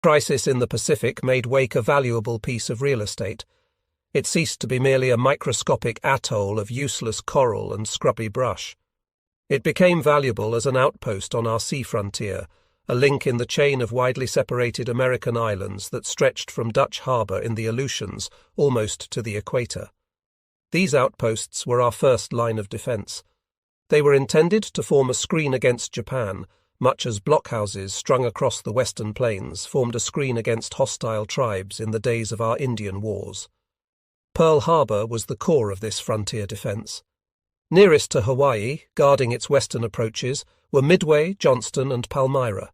Crisis in the Pacific made Wake a valuable piece of real estate. It ceased to be merely a microscopic atoll of useless coral and scrubby brush. It became valuable as an outpost on our sea frontier, a link in the chain of widely separated American islands that stretched from Dutch Harbour in the Aleutians almost to the equator. These outposts were our first line of defence. They were intended to form a screen against Japan, much as blockhouses strung across the western plains formed a screen against hostile tribes in the days of our Indian wars. Pearl Harbor was the core of this frontier defence. Nearest to Hawaii, guarding its western approaches, were Midway, Johnston, and Palmyra.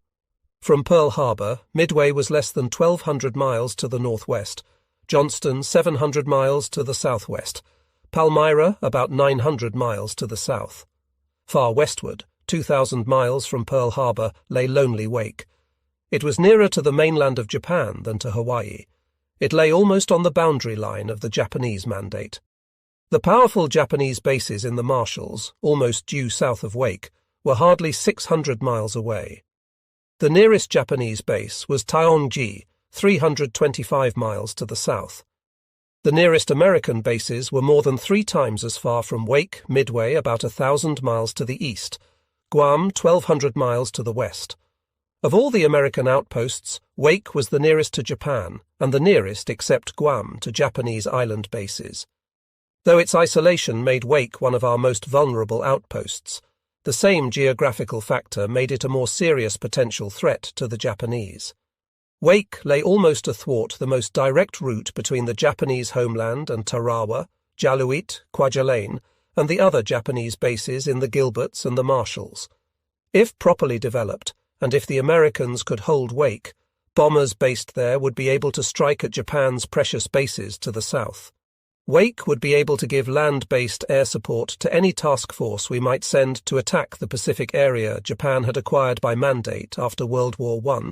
From Pearl Harbor, Midway was less than 1,200 miles to the northwest, Johnston 700 miles to the southwest, Palmyra about 900 miles to the south. Far westward, 2,000 miles from Pearl Harbor, lay lonely Wake. It was nearer to the mainland of Japan than to Hawaii. It lay almost on the boundary line of the Japanese mandate. The powerful Japanese bases in the Marshalls, almost due south of Wake, were hardly 600 miles away. The nearest Japanese base was Taonji, 325 miles to the south. The nearest American bases were more than 3 times as far from Wake, Midway about 1,000 miles to the east, Guam 1,200 miles to the west. Of all the American outposts, Wake was the nearest to Japan, and the nearest, except Guam, to Japanese island bases. Though its isolation made Wake one of our most vulnerable outposts, the same geographical factor made it a more serious potential threat to the Japanese. Wake lay almost athwart the most direct route between the Japanese homeland and Tarawa, Jaluit, Kwajalein, and the other Japanese bases in the Gilberts and the Marshalls. If properly developed, and if the Americans could hold Wake, bombers based there would be able to strike at Japan's precious bases to the south. Wake would be able to give land-based air support to any task force we might send to attack the Pacific area Japan had acquired by mandate after World War I.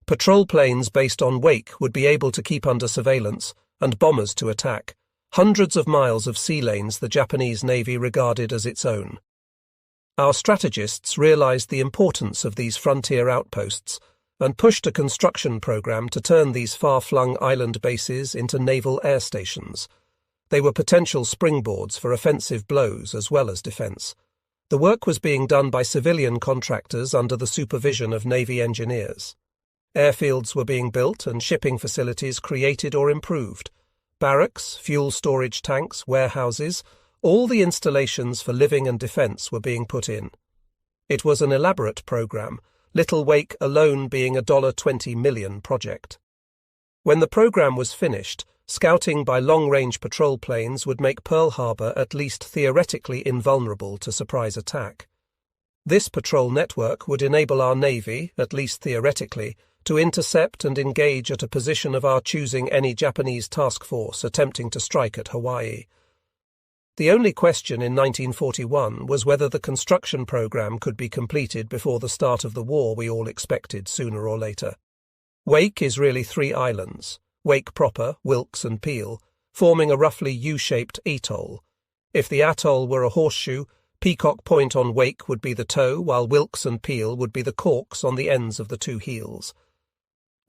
Patrol planes based on Wake would be able to keep under surveillance, and bombers to attack, hundreds of miles of sea lanes the Japanese Navy regarded as its own. Our strategists realized the importance of these frontier outposts and pushed a construction program to turn these far-flung island bases into naval air stations. They were potential springboards for offensive blows as well as defense. The work was being done by civilian contractors under the supervision of Navy engineers. Airfields were being built and shipping facilities created or improved. Barracks, fuel storage tanks, warehouses, all the installations for living and defence were being put in. It was an elaborate program, Little Wake alone being a $20 million project. When the program was finished, scouting by long-range patrol planes would make Pearl Harbor at least theoretically invulnerable to surprise attack. This patrol network would enable our Navy, at least theoretically, to intercept and engage at a position of our choosing any Japanese task force attempting to strike at Hawaii. The only question in 1941 was whether the construction program could be completed before the start of the war we all expected sooner or later. Wake is really 3 islands, Wake proper, Wilkes and Peel, forming a roughly U-shaped atoll. If the atoll were a horseshoe, Peacock Point on Wake would be the toe, while Wilkes and Peel would be the corks on the ends of the 2 heels.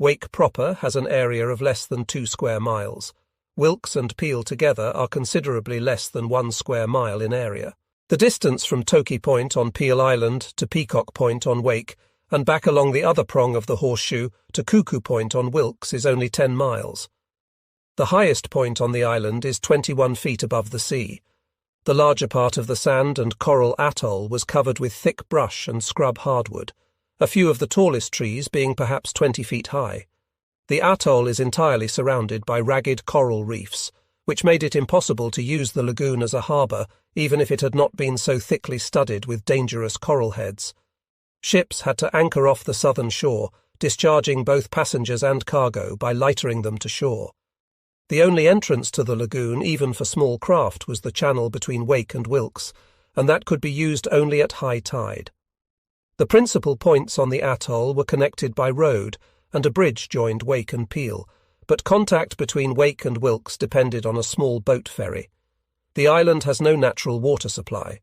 Wake proper has an area of less than 2 square miles. Wilkes and Peel together are considerably less than 1 square mile in area. The distance from Toki Point on Peel Island to Peacock Point on Wake and back along the other prong of the horseshoe to Cuckoo Point on Wilkes is only 10 miles. The highest point on the island is 21 feet above the sea. The larger part of the sand and coral atoll was covered with thick brush and scrub hardwood, a few of the tallest trees being perhaps 20 feet high. The atoll is entirely surrounded by ragged coral reefs, which made it impossible to use the lagoon as a harbour, even if it had not been so thickly studded with dangerous coral heads. Ships had to anchor off the southern shore, discharging both passengers and cargo by lightering them to shore. The only entrance to the lagoon, even for small craft, was the channel between Wake and Wilkes, and that could be used only at high tide. The principal points on the atoll were connected by road, and a bridge joined Wake and Peel, but contact between Wake and Wilkes depended on a small boat ferry. The island has no natural water supply.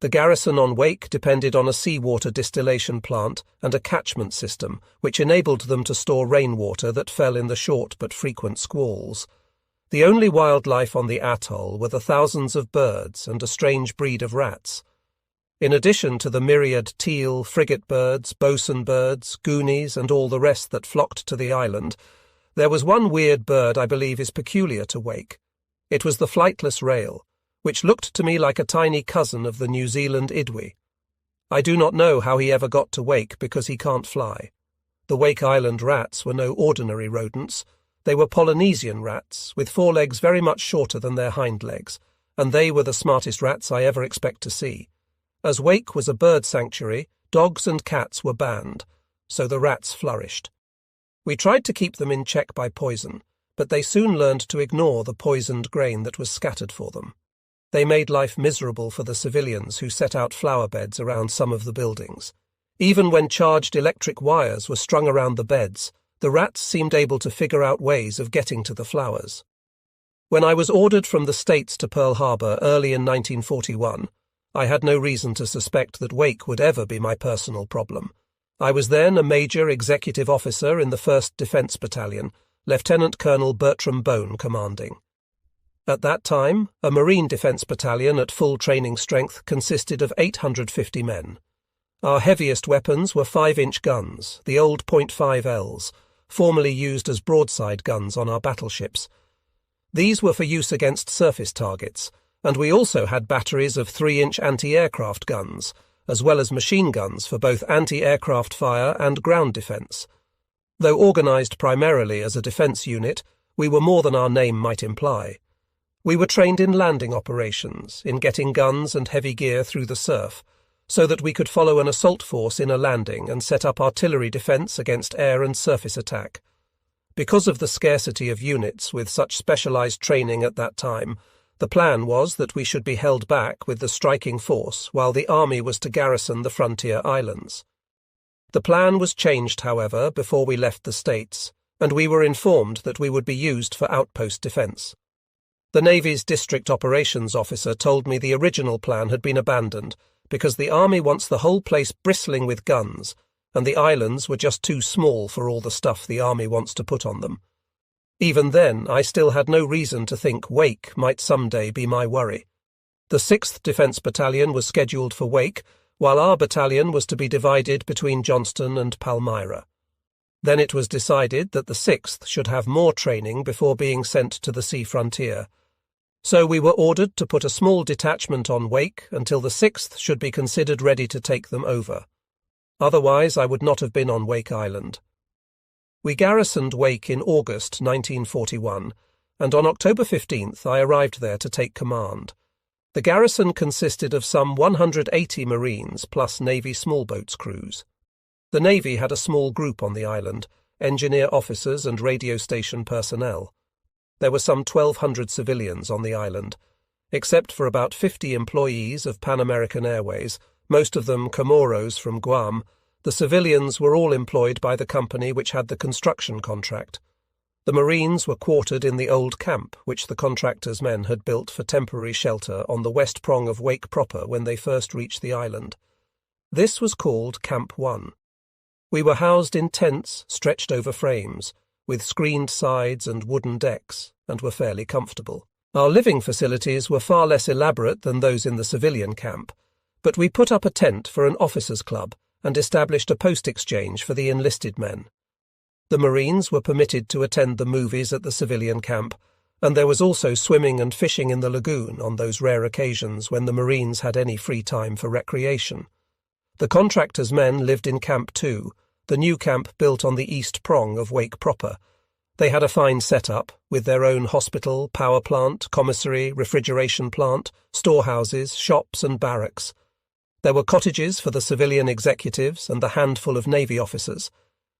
The garrison on Wake depended on a seawater distillation plant and a catchment system, which enabled them to store rainwater that fell in the short but frequent squalls. The only wildlife on the atoll were the thousands of birds and a strange breed of rats. In addition to the myriad teal, frigate birds, bosun birds, goonies, and all the rest that flocked to the island, there was one weird bird I believe is peculiar to Wake. It was the flightless rail, which looked to me like a tiny cousin of the New Zealand idwi. I do not know how he ever got to Wake because he can't fly. The Wake Island rats were no ordinary rodents. They were Polynesian rats, with forelegs very much shorter than their hind legs, and they were the smartest rats I ever expect to see. As Wake was a bird sanctuary, dogs and cats were banned, so the rats flourished. We tried to keep them in check by poison, but they soon learned to ignore the poisoned grain that was scattered for them. They made life miserable for the civilians who set out flower beds around some of the buildings. Even when charged electric wires were strung around the beds, the rats seemed able to figure out ways of getting to the flowers. When I was ordered from the States to Pearl Harbor early in 1941, I had no reason to suspect that Wake would ever be my personal problem. I was then a major executive officer in the 1st Defence Battalion, Lieutenant Colonel Bertram Bone commanding. At that time, a Marine Defence Battalion at full training strength consisted of 850 men. Our heaviest weapons were 5-inch guns, the old .50Ls, formerly used as broadside guns on our battleships. These were for use against surface targets, and we also had batteries of 3-inch anti-aircraft guns, as well as machine guns for both anti-aircraft fire and ground defence. Though organised primarily as a defence unit, we were more than our name might imply. We were trained in landing operations, in getting guns and heavy gear through the surf, so that we could follow an assault force in a landing and set up artillery defence against air and surface attack. Because of the scarcity of units with such specialised training at that time, the plan was that we should be held back with the striking force while the army was to garrison the frontier islands. The plan was changed, however, before we left the States, and we were informed that we would be used for outpost defence. The Navy's district operations officer told me the original plan had been abandoned because the army wants the whole place bristling with guns, and the islands were just too small for all the stuff the army wants to put on them. Even then, I still had no reason to think Wake might someday be my worry. The 6th Defence Battalion was scheduled for Wake, while our battalion was to be divided between Johnston and Palmyra. Then it was decided that the 6th should have more training before being sent to the sea frontier. So we were ordered to put a small detachment on Wake until the 6th should be considered ready to take them over. Otherwise, I would not have been on Wake Island. We garrisoned Wake in August 1941, and on October 15th I arrived there to take command. The garrison consisted of some 180 Marines plus Navy smallboats crews. The Navy had a small group on the island, engineer officers and radio station personnel. There were some 1,200 civilians on the island. Except for about 50 employees of Pan American Airways, most of them Comoros from Guam, the civilians were all employed by the company which had the construction contract. The Marines were quartered in the old camp which the contractor's men had built for temporary shelter on the west prong of Wake proper when they first reached the island. This was called Ep.1. We were housed in tents stretched over frames, with screened sides and wooden decks, and were fairly comfortable. Our living facilities were far less elaborate than those in the civilian camp, but we put up a tent for an officers' club and established a post exchange for the enlisted men. The Marines were permitted to attend the movies at the civilian camp, and there was also swimming and fishing in the lagoon on those rare occasions when the Marines had any free time for recreation. The contractors' men lived in Camp 2, the new camp built on the east prong of Wake proper. They had a fine setup, with their own hospital, power plant, commissary, refrigeration plant, storehouses, shops and barracks. There were cottages for the civilian executives and the handful of Navy officers.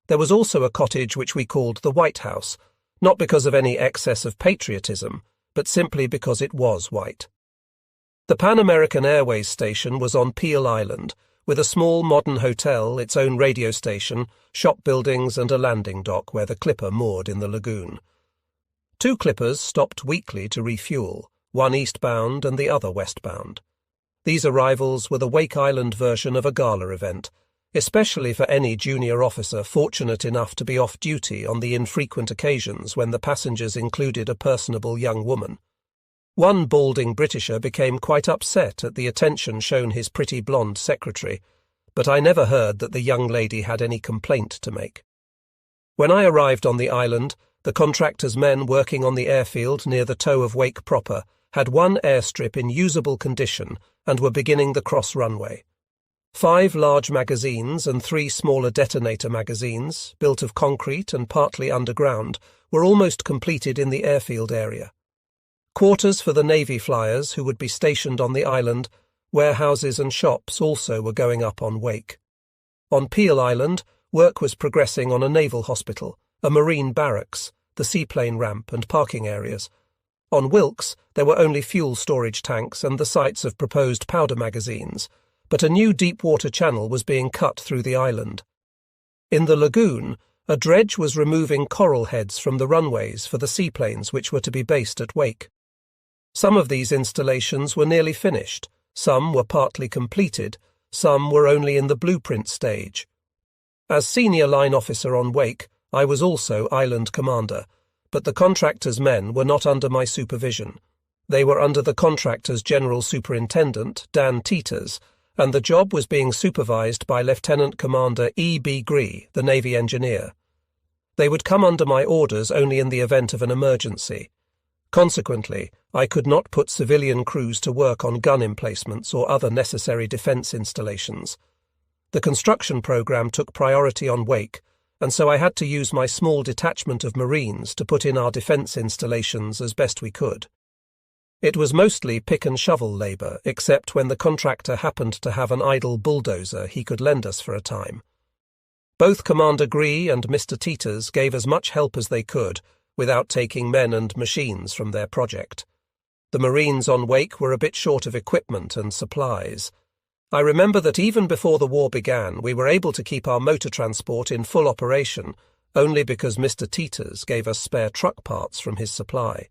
There was also a cottage which we called the White House, not because of any excess of patriotism, but simply because it was white. The Pan American Airways station was on Peel Island, with a small modern hotel, its own radio station, shop buildings and a landing dock where the clipper moored in the lagoon. 2 clippers stopped weekly to refuel, one eastbound and the other westbound. These arrivals were the Wake Island version of a gala event, especially for any junior officer fortunate enough to be off duty on the infrequent occasions when the passengers included a personable young woman. One balding Britisher became quite upset at the attention shown his pretty blonde secretary, but I never heard that the young lady had any complaint to make. When I arrived on the island, the contractor's men working on the airfield near the toe of Wake proper had one airstrip in usable condition and were beginning the cross-runway. 5 large magazines and 3 smaller detonator magazines, built of concrete and partly underground, were almost completed in the airfield area. Quarters for the Navy flyers who would be stationed on the island, warehouses and shops also were going up on Wake. On Peel Island, work was progressing on a naval hospital, a marine barracks, the seaplane ramp and parking areas. On Wilkes, there were only fuel storage tanks and the sites of proposed powder magazines, but a new deep-water channel was being cut through the island. In the lagoon, a dredge was removing coral heads from the runways for the seaplanes which were to be based at Wake. Some of these installations were nearly finished, some were partly completed, some were only in the blueprint stage. As senior line officer on Wake, I was also island commander, but the contractor's men were not under my supervision. They were under the contractor's general superintendent, Dan Teeters, and the job was being supervised by Lieutenant Commander E.B. Gree, the Navy engineer. They would come under my orders only in the event of an emergency. Consequently, I could not put civilian crews to work on gun emplacements or other necessary defence installations. The construction programme took priority on Wake, and so I had to use my small detachment of Marines to put in our defence installations as best we could. It was mostly pick and shovel labour, except when the contractor happened to have an idle bulldozer he could lend us for a time. Both Commander Gree and Mr. Teeters gave as much help as they could, without taking men and machines from their project. The Marines on Wake were a bit short of equipment and supplies. I remember that even before the war began, we were able to keep our motor transport in full operation, only because Mr. Teeters gave us spare truck parts from his supply.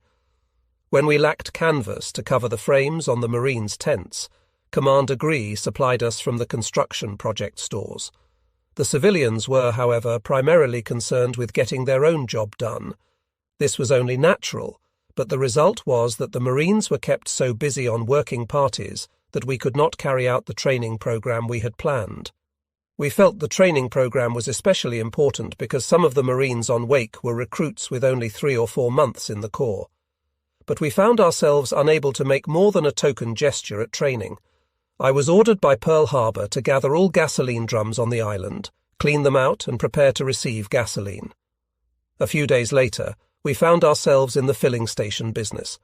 When we lacked canvas to cover the frames on the Marines' tents, Commander Gree supplied us from the construction project stores. The civilians were, however, primarily concerned with getting their own job done. This was only natural, but the result was that the Marines were kept so busy on working parties that we could not carry out the training program we had planned. We felt the training program was especially important because some of the Marines on Wake were recruits with only 3 or 4 months in the Corps. But we found ourselves unable to make more than a token gesture at training. I was ordered by Pearl Harbor to gather all gasoline drums on the island, clean them out and prepare to receive gasoline. A few days later, we found ourselves in the filling station business.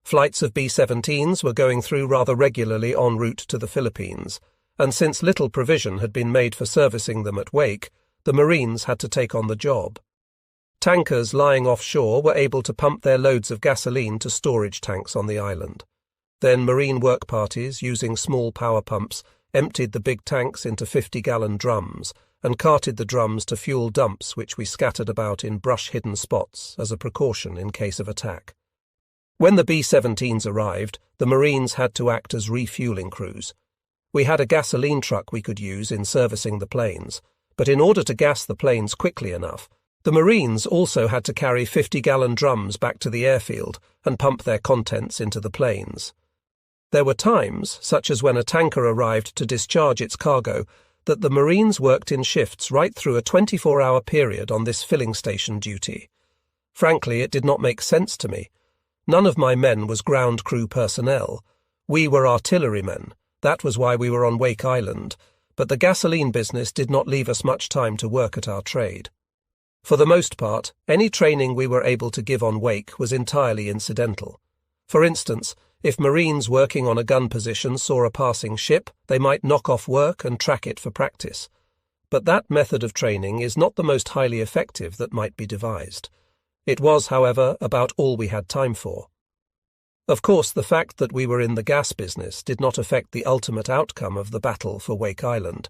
Flights of B-17s were going through rather regularly en route to the Philippines, and since little provision had been made for servicing them at Wake, the Marines had to take on the job. Tankers lying offshore were able to pump their loads of gasoline to storage tanks on the island. Then Marine work parties, using small power pumps, emptied the big tanks into 50-gallon drums and carted the drums to fuel dumps which we scattered about in brush-hidden spots as a precaution in case of attack. When the B-17s arrived, the Marines had to act as refueling crews. We had a gasoline truck we could use in servicing the planes, but in order to gas the planes quickly enough, the Marines also had to carry 50-gallon drums back to the airfield and pump their contents into the planes. There were times, such as when a tanker arrived to discharge its cargo, that the Marines worked in shifts right through a 24-hour period on this filling station duty. Frankly, it did not make sense to me. None of my men was ground crew personnel. We were artillerymen. That was why we were on Wake Island, but the gasoline business did not leave us much time to work at our trade. For the most part, any training we were able to give on Wake was entirely incidental. For instance, if Marines working on a gun position saw a passing ship, they might knock off work and track it for practice. But that method of training is not the most highly effective that might be devised. It was, however, about all we had time for. Of course, the fact that we were in the gas business did not affect the ultimate outcome of the battle for Wake Island,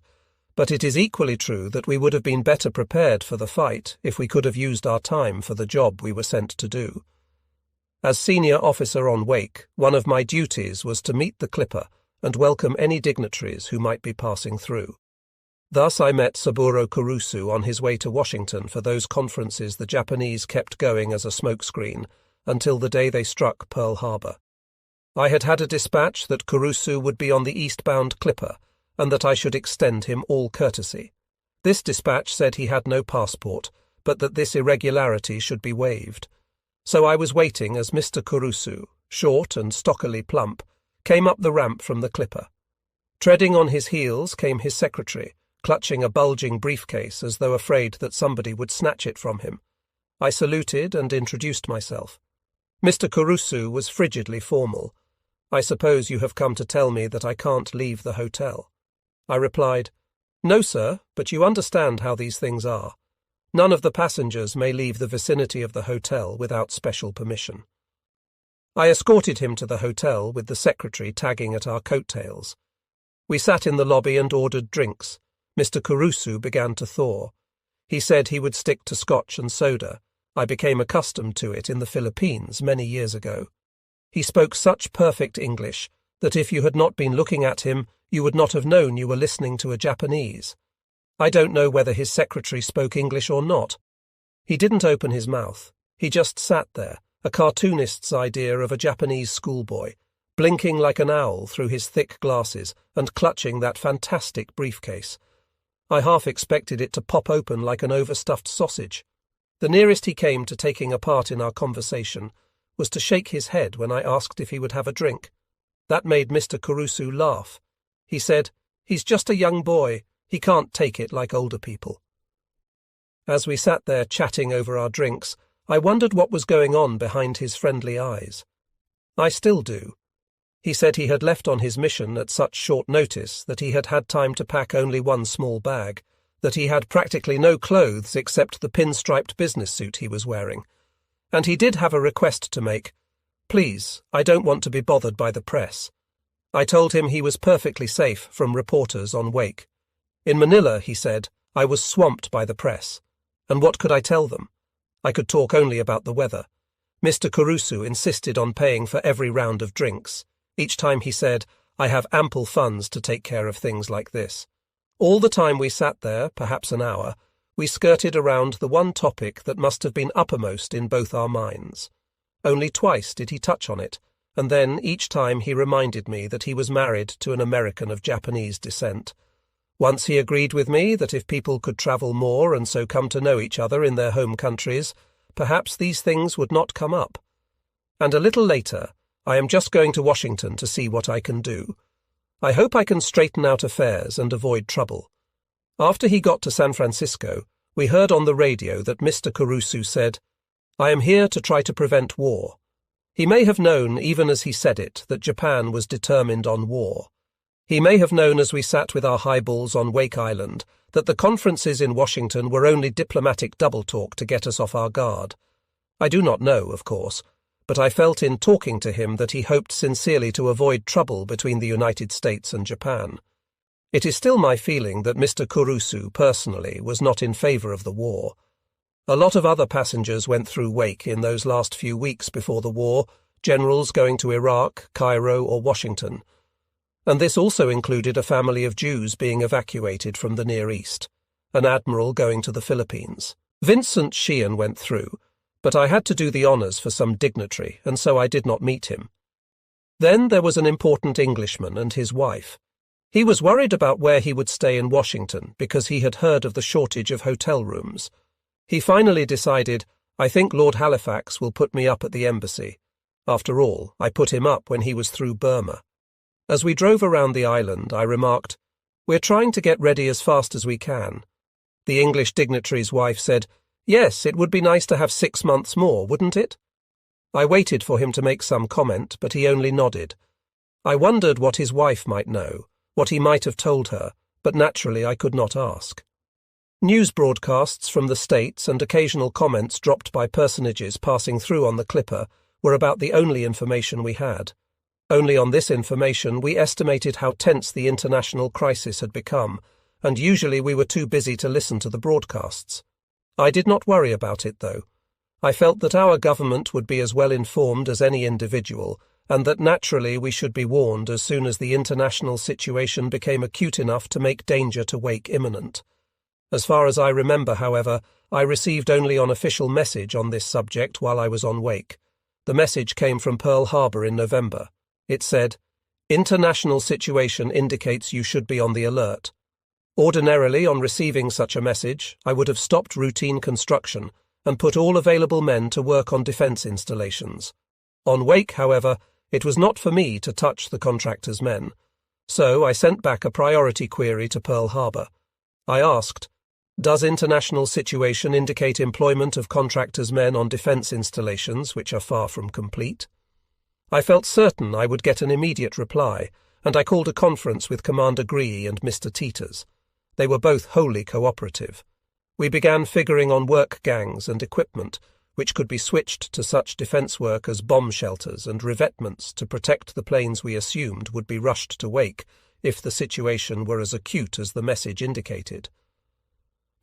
but it is equally true that we would have been better prepared for the fight if we could have used our time for the job we were sent to do. As senior officer on Wake, one of my duties was to meet the clipper and welcome any dignitaries who might be passing through. Thus I met Saburo Kurusu on his way to Washington for those conferences the Japanese kept going as a smokescreen until the day they struck Pearl Harbor. I had had a dispatch that Kurusu would be on the eastbound clipper and that I should extend him all courtesy. This dispatch said he had no passport, but that this irregularity should be waived. So I was waiting as Mr. Kurusu, short and stockily plump, came up the ramp from the clipper. Treading on his heels came his secretary, clutching a bulging briefcase as though afraid that somebody would snatch it from him. I saluted and introduced myself. Mr. Kurusu was frigidly formal. "I suppose you have come to tell me that I can't leave the hotel." I replied, "No, sir, but you understand how these things are. None of the passengers may leave the vicinity of the hotel without special permission." I escorted him to the hotel with the secretary tagging at our coattails. We sat in the lobby and ordered drinks. Mr. Kurusu began to thaw. He said he would stick to scotch and soda. I became accustomed to it in the Philippines many years ago. He spoke such perfect English that if you had not been looking at him, you would not have known you were listening to a Japanese. I don't know whether his secretary spoke English or not. He didn't open his mouth. He just sat there, a cartoonist's idea of a Japanese schoolboy, blinking like an owl through his thick glasses and clutching that fantastic briefcase. I half expected it to pop open like an overstuffed sausage. The nearest he came to taking a part in our conversation was to shake his head when I asked if he would have a drink. That made Mr. Kurusu laugh. He said, "He's just a young boy. He can't take it like older people." As we sat there chatting over our drinks, I wondered what was going on behind his friendly eyes. I still do. He said he had left on his mission at such short notice that he had had time to pack only one small bag, that he had practically no clothes except the pinstriped business suit he was wearing. And he did have a request to make. "Please, I don't want to be bothered by the press." I told him he was perfectly safe from reporters on Wake. In Manila, he said, I was swamped by the press. And what could I tell them? I could talk only about the weather. Mr. Kurusu insisted on paying for every round of drinks. Each time he said, "I have ample funds to take care of things like this." All the time we sat there, perhaps an hour, we skirted around the one topic that must have been uppermost in both our minds. Only twice did he touch on it, and then each time he reminded me that he was married to an American of Japanese descent. Once he agreed with me that if people could travel more and so come to know each other in their home countries, perhaps these things would not come up. And a little later, "I am just going to Washington to see what I can do. I hope I can straighten out affairs and avoid trouble." After he got to San Francisco, we heard on the radio that Mr. Kurusu said, "I am here to try to prevent war." He may have known, even as he said it, that Japan was determined on war. He may have known as we sat with our highballs on Wake Island that the conferences in Washington were only diplomatic double-talk to get us off our guard. I do not know, of course, but I felt in talking to him that he hoped sincerely to avoid trouble between the United States and Japan. It is still my feeling that Mr. Kurusu, personally, was not in favor of the war. A lot of other passengers went through Wake in those last few weeks before the war, generals going to Iraq, Cairo, or Washington. And this also included a family of Jews being evacuated from the Near East, an admiral going to the Philippines. Vincent Sheehan went through, but I had to do the honours for some dignitary, and so I did not meet him. Then there was an important Englishman and his wife. He was worried about where he would stay in Washington because he had heard of the shortage of hotel rooms. He finally decided, "I think Lord Halifax will put me up at the embassy." After all, I put him up when he was through Burma. As we drove around the island, I remarked, "We're trying to get ready as fast as we can." The English dignitary's wife said, "Yes, it would be nice to have 6 months more, wouldn't it?" I waited for him to make some comment, but he only nodded. I wondered what his wife might know, what he might have told her, but naturally I could not ask. News broadcasts from the States and occasional comments dropped by personages passing through on the clipper were about the only information we had. Only on this information we estimated how tense the international crisis had become, and usually we were too busy to listen to the broadcasts. I did not worry about it, though. I felt that our government would be as well informed as any individual, and that naturally we should be warned as soon as the international situation became acute enough to make danger to Wake imminent. As far as I remember, however, I received only an official message on this subject while I was on Wake. The message came from Pearl Harbor in November. It said, "International situation indicates you should be on the alert." Ordinarily, on receiving such a message, I would have stopped routine construction and put all available men to work on defense installations. On Wake, however, it was not for me to touch the contractor's men. So I sent back a priority query to Pearl Harbor. I asked, "Does international situation indicate employment of contractors' men on defense installations which are far from complete?" I felt certain I would get an immediate reply, and I called a conference with Commander Gree and Mr. Teeters. They were both wholly cooperative. We began figuring on work gangs and equipment, which could be switched to such defense work as bomb shelters and revetments to protect the planes we assumed would be rushed to Wake if the situation were as acute as the message indicated.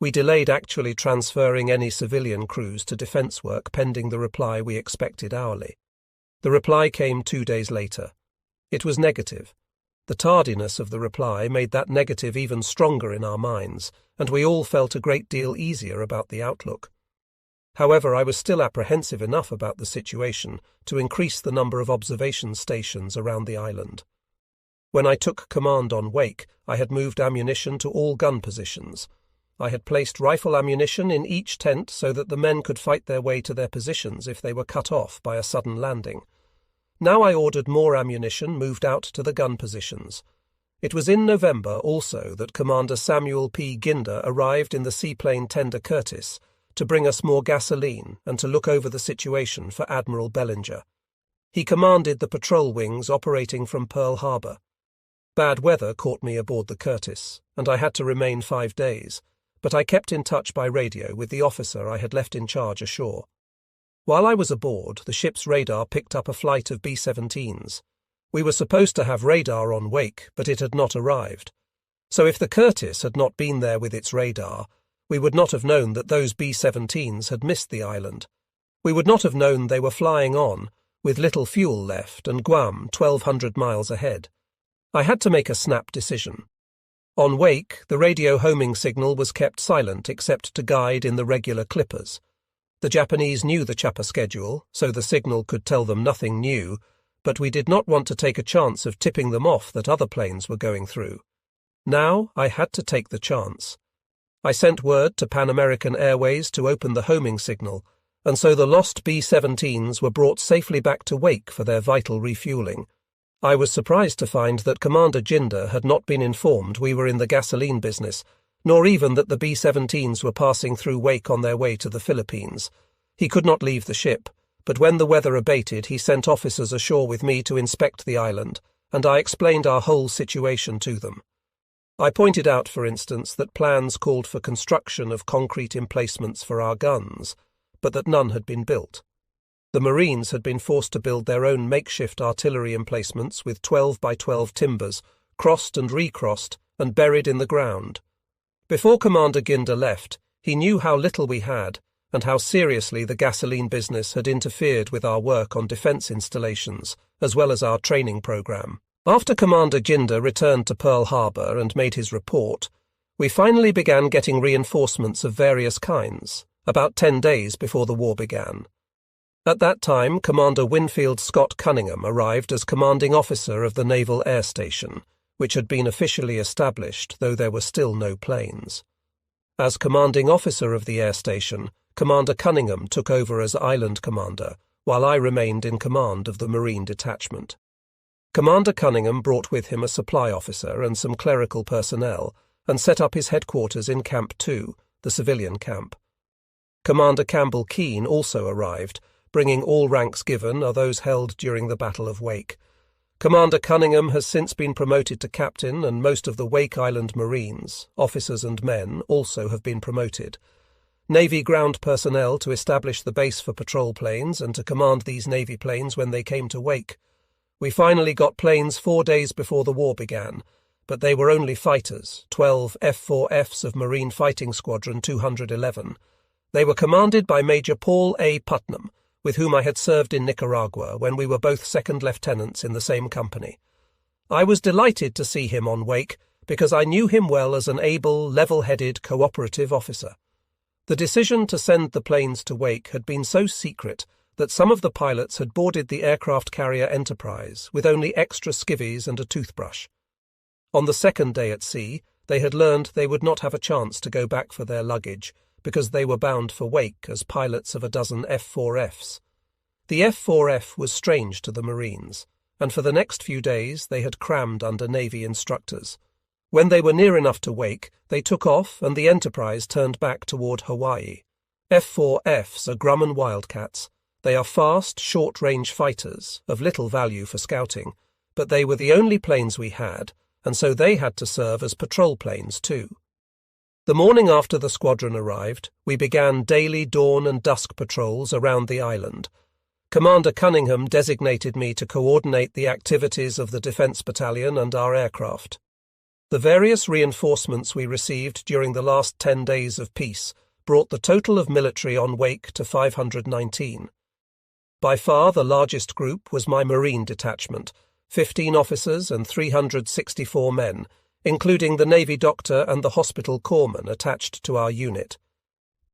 We delayed actually transferring any civilian crews to defense work pending the reply we expected hourly. The reply came 2 days later. It was negative. The tardiness of the reply made that negative even stronger in our minds, and we all felt a great deal easier about the outlook. However, I was still apprehensive enough about the situation to increase the number of observation stations around the island. When I took command on Wake, I had moved ammunition to all gun positions. I had placed rifle ammunition in each tent so that the men could fight their way to their positions if they were cut off by a sudden landing. Now I ordered more ammunition moved out to the gun positions. It was in November also that Commander Samuel P. Ginder arrived in the seaplane tender Curtis to bring us more gasoline and to look over the situation for Admiral Bellinger. He commanded the patrol wings operating from Pearl Harbor. Bad weather caught me aboard the Curtis, and I had to remain 5 days, but I kept in touch by radio with the officer I had left in charge ashore. While I was aboard, the ship's radar picked up a flight of B-17s. We were supposed to have radar on Wake, but it had not arrived. So if the Curtis had not been there with its radar, we would not have known that those B-17s had missed the island. We would not have known they were flying on, with little fuel left, and Guam 1,200 miles ahead. I had to make a snap decision. On Wake, the radio homing signal was kept silent except to guide in the regular clippers. The Japanese knew the chopper schedule, so the signal could tell them nothing new, but we did not want to take a chance of tipping them off that other planes were going through. Now I had to take the chance. I sent word to Pan American Airways to open the homing signal, and so the lost B-17s were brought safely back to Wake for their vital refueling. I was surprised to find that Commander Ginder had not been informed we were in the gasoline business, nor even that the B-17s were passing through Wake on their way to the Philippines. He could not leave the ship, but when the weather abated he sent officers ashore with me to inspect the island, and I explained our whole situation to them. I pointed out, for instance, that plans called for construction of concrete emplacements for our guns, but that none had been built. The Marines had been forced to build their own makeshift artillery emplacements with 12 by 12 timbers, crossed and recrossed, and buried in the ground. Before Commander Ginder left, he knew how little we had, and how seriously the gasoline business had interfered with our work on defense installations, as well as our training program. After Commander Ginder returned to Pearl Harbor and made his report, we finally began getting reinforcements of various kinds, about 10 days before the war began. At that time, Commander Winfield Scott Cunningham arrived as commanding officer of the Naval Air Station, which had been officially established, though there were still no planes. As commanding officer of the air station, Commander Cunningham took over as island commander, while I remained in command of the Marine detachment. Commander Cunningham brought with him a supply officer and some clerical personnel, and set up his headquarters in Camp 2, the civilian camp. Commander Campbell Keane also arrived, bringing all ranks given are those held during the Battle of Wake. Commander Cunningham has since been promoted to captain, and most of the Wake Island Marines, officers and men, also have been promoted. Navy ground personnel to establish the base for patrol planes and to command these Navy planes when they came to Wake. We finally got planes 4 days before the war began, but they were only fighters, 12 F-4Fs of Marine Fighting Squadron 211. They were commanded by Major Paul A. Putnam, with whom I had served in Nicaragua when we were both second lieutenants in the same company. I was delighted to see him on Wake because I knew him well as an able, level-headed, cooperative officer. The decision to send the planes to Wake had been so secret that some of the pilots had boarded the aircraft carrier Enterprise with only extra skivvies and a toothbrush. On the second day at sea, they had learned they would not have a chance to go back for their luggage because they were bound for Wake as pilots of a dozen F-4Fs. The F-4F was strange to the Marines, and for the next few days they had crammed under Navy instructors. When they were near enough to Wake, they took off and the Enterprise turned back toward Hawaii. F-4Fs are Grumman Wildcats. They are fast, short-range fighters, of little value for scouting, but they were the only planes we had, and so they had to serve as patrol planes too. The morning after the squadron arrived, we began daily dawn and dusk patrols around the island. Commander Cunningham designated me to coordinate the activities of the Defence Battalion and our aircraft. The various reinforcements we received during the last 10 days of peace brought the total of military on Wake to 519. By far the largest group was my Marine detachment, 15 officers and 364 men, including the Navy doctor and the hospital corpsman attached to our unit.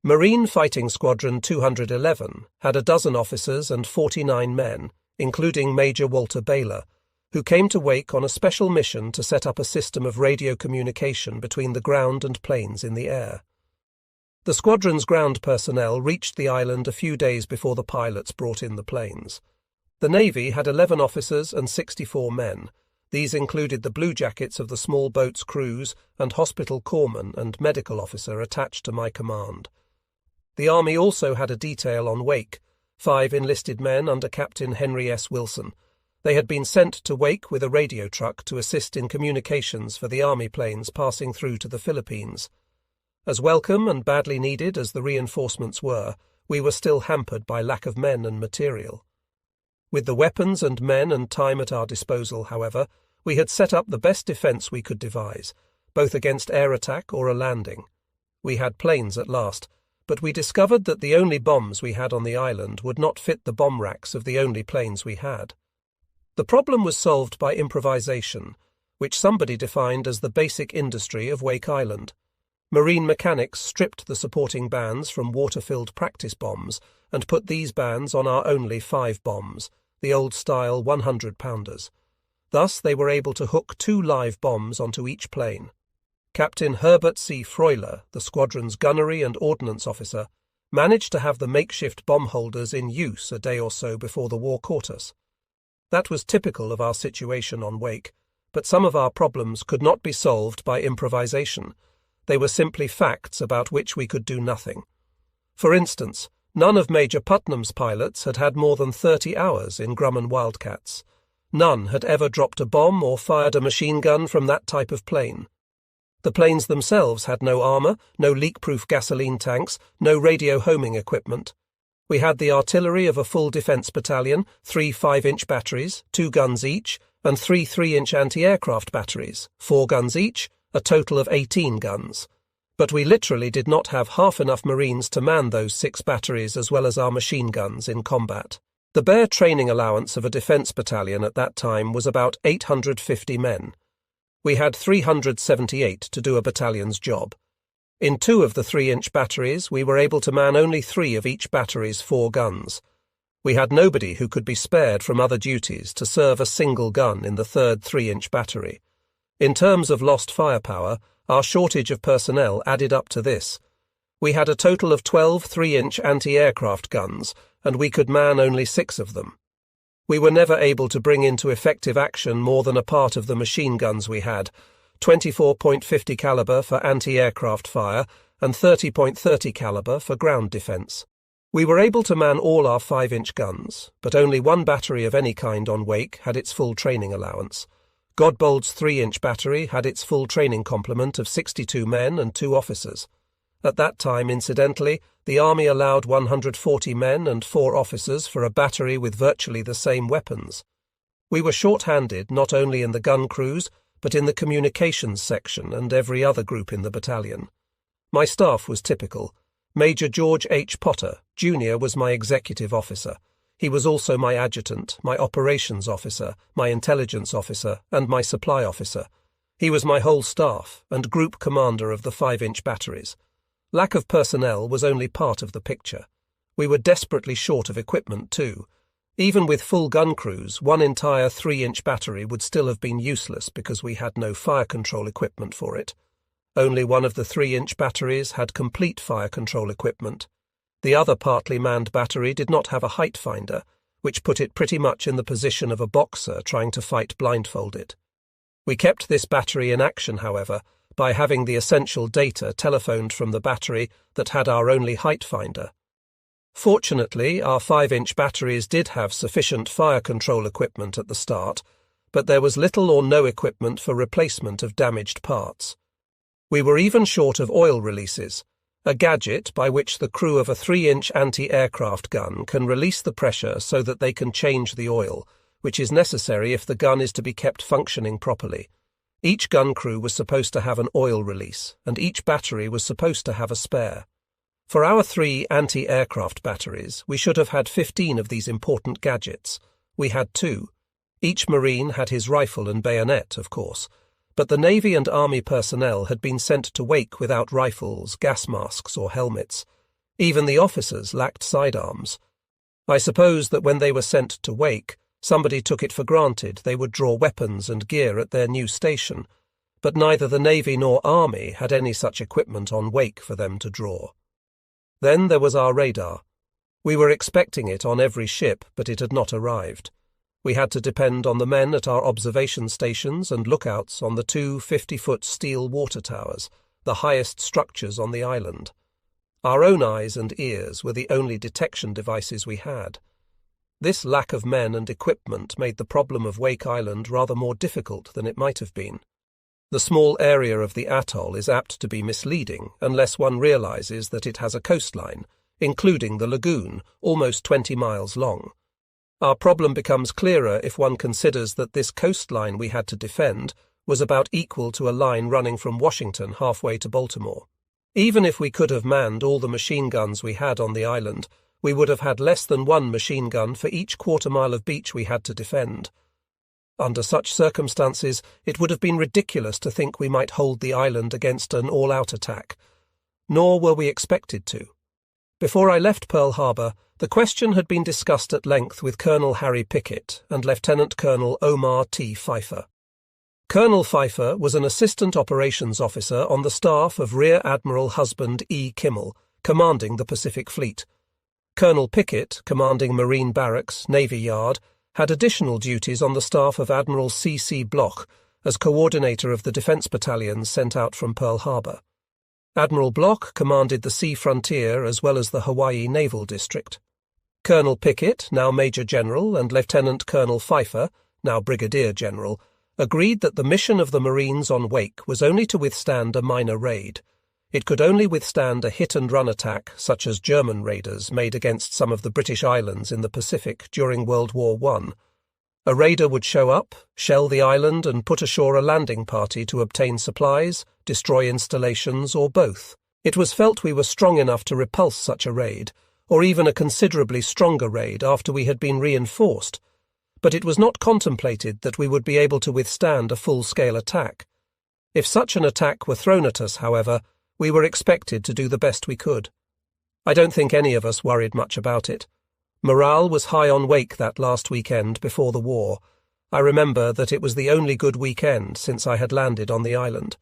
Marine Fighting Squadron 211 had a dozen officers and 49 men, including Major Walter Baylor, who came to Wake on a special mission to set up a system of radio communication between the ground and planes in the air. The squadron's ground personnel reached the island a few days before the pilots brought in the planes. The Navy had 11 officers and 64 men. These included the bluejackets of the small boat's crews and hospital corpsman and medical officer attached to my command. The Army also had a detail on Wake, 5 enlisted men under Captain Henry S. Wilson. They had been sent to Wake with a radio truck to assist in communications for the Army planes passing through to the Philippines. As welcome and badly needed as the reinforcements were, we were still hampered by lack of men and material. With the weapons and men and time at our disposal, however, we had set up the best defence we could devise, both against air attack or a landing. We had planes at last, but we discovered that the only bombs we had on the island would not fit the bomb racks of the only planes we had. The problem was solved by improvisation, which somebody defined as the basic industry of Wake Island. Marine mechanics stripped the supporting bands from water-filled practice bombs and put these bands on our only 5 bombs, the old-style 100-pounders. Thus they were able to hook 2 live bombs onto each plane. Captain Herbert C. Freuler, the squadron's gunnery and ordnance officer, managed to have the makeshift bomb holders in use a day or so before the war caught us. That was typical of our situation on Wake, but some of our problems could not be solved by improvisation. They were simply facts about which we could do nothing. For instance, none of Major Putnam's pilots had had more than 30 hours in Grumman Wildcats. None had ever dropped a bomb or fired a machine gun from that type of plane. The planes themselves had no armour, no leak-proof gasoline tanks, no radio homing equipment. We had the artillery of a full defence battalion, 3 5-inch batteries, 2 guns each, and 3 3-inch anti-aircraft batteries, 4 guns each, a total of 18 guns. But we literally did not have half enough Marines to man those 6 batteries as well as our machine guns in combat. The bare training allowance of a defence battalion at that time was about 850 men. We had 378 to do a battalion's job. In 2 of the 3-inch batteries, we were able to man only 3 of each battery's 4 guns. We had nobody who could be spared from other duties to serve a single gun in the 3rd 3-inch battery. In terms of lost firepower, our shortage of personnel added up to this. We had a total of 12 3-inch anti-aircraft guns, and we could man only 6 of them. We were never able to bring into effective action more than a part of the machine guns we had, 24.50 caliber for anti-aircraft fire and 30.30 caliber for ground defence. We were able to man all our 5-inch guns, but only 1 battery of any kind on Wake had its full training allowance. Godbold's 3-inch battery had its full training complement of 62 men and 2 officers. At that time, incidentally, the Army allowed 140 men and 4 officers for a battery with virtually the same weapons. We were short-handed not only in the gun crews, but in the communications section and every other group in the battalion. My staff was typical. Major George H. Potter, Jr. was my executive officer. He was also my adjutant, my operations officer, my intelligence officer, and my supply officer. He was my whole staff and group commander of the 5-inch batteries. Lack of personnel was only part of the picture. We were desperately short of equipment too. Even with full gun crews, one entire 3-inch battery would still have been useless because we had no fire control equipment for it. Only one of the 3-inch batteries had complete fire control equipment. The other partly manned battery did not have a height finder, which put it pretty much in the position of a boxer trying to fight blindfolded. We kept this battery in action, however, by having the essential data telephoned from the battery that had our only height finder. Fortunately, our 5-inch batteries did have sufficient fire control equipment at the start, but there was little or no equipment for replacement of damaged parts. We were even short of oil releases, a gadget by which the crew of a 3-inch anti-aircraft gun can release the pressure so that they can change the oil, which is necessary if the gun is to be kept functioning properly. Each gun crew was supposed to have an oil release, and each battery was supposed to have a spare. For our 3 anti-aircraft batteries, we should have had 15 of these important gadgets. We had 2. Each Marine had his rifle and bayonet, of course, but the Navy and Army personnel had been sent to Wake without rifles, gas masks, or helmets. Even the officers lacked sidearms. I suppose that when they were sent to Wake, somebody took it for granted they would draw weapons and gear at their new station, but neither the Navy nor Army had any such equipment on Wake for them to draw. Then there was our radar. We were expecting it on every ship, but it had not arrived. We had to depend on the men at our observation stations and lookouts on the 2 50-foot steel water towers, the highest structures on the island. Our own eyes and ears were the only detection devices we had. This lack of men and equipment made the problem of Wake Island rather more difficult than it might have been. The small area of the atoll is apt to be misleading unless one realizes that it has a coastline, including the lagoon, almost 20 miles long. Our problem becomes clearer if one considers that this coastline we had to defend was about equal to a line running from Washington halfway to Baltimore. Even if we could have manned all the machine guns we had on the island, we would have had less than 1 machine gun for each quarter-mile of beach we had to defend. Under such circumstances, it would have been ridiculous to think we might hold the island against an all-out attack. Nor were we expected to. Before I left Pearl Harbor, the question had been discussed at length with Colonel Harry Pickett and Lieutenant Colonel Omar T. Pfeiffer. Colonel Pfeiffer was an assistant operations officer on the staff of Rear Admiral Husband E. Kimmel, commanding the Pacific Fleet. Colonel Pickett, commanding Marine Barracks, Navy Yard, had additional duties on the staff of Admiral C. C. Bloch as coordinator of the defense battalions sent out from Pearl Harbor. Admiral Bloch commanded the sea frontier as well as the Hawaii Naval District. Colonel Pickett, now Major General, and Lieutenant Colonel Pfeiffer, now Brigadier General, agreed that the mission of the Marines on Wake was only to withstand a minor raid. It could only withstand a hit-and-run attack such as German raiders made against some of the British islands in the Pacific during World War I. A raider would show up, shell the island and put ashore a landing party to obtain supplies, destroy installations, or both. It was felt we were strong enough to repulse such a raid, or even a considerably stronger raid after we had been reinforced, but it was not contemplated that we would be able to withstand a full-scale attack. If such an attack were thrown at us, however, we were expected to do the best we could. I don't think any of us worried much about it. Morale was high on Wake that last weekend before the war. I remember that it was the only good weekend since I had landed on the island.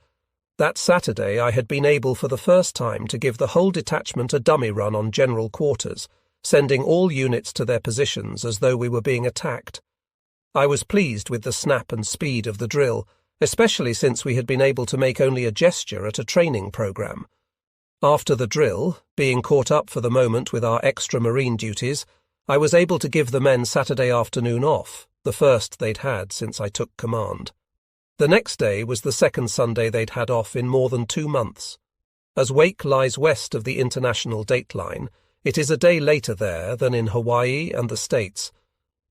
That Saturday I had been able for the first time to give the whole detachment a dummy run on general quarters, sending all units to their positions as though we were being attacked. I was pleased with the snap and speed of the drill, especially since we had been able to make only a gesture at a training program. After the drill, being caught up for the moment with our extra marine duties, I was able to give the men Saturday afternoon off, the first they'd had since I took command. The next day was the second Sunday they'd had off in more than 2 months. As Wake lies west of the international dateline, it is a day later there than in Hawaii and the States.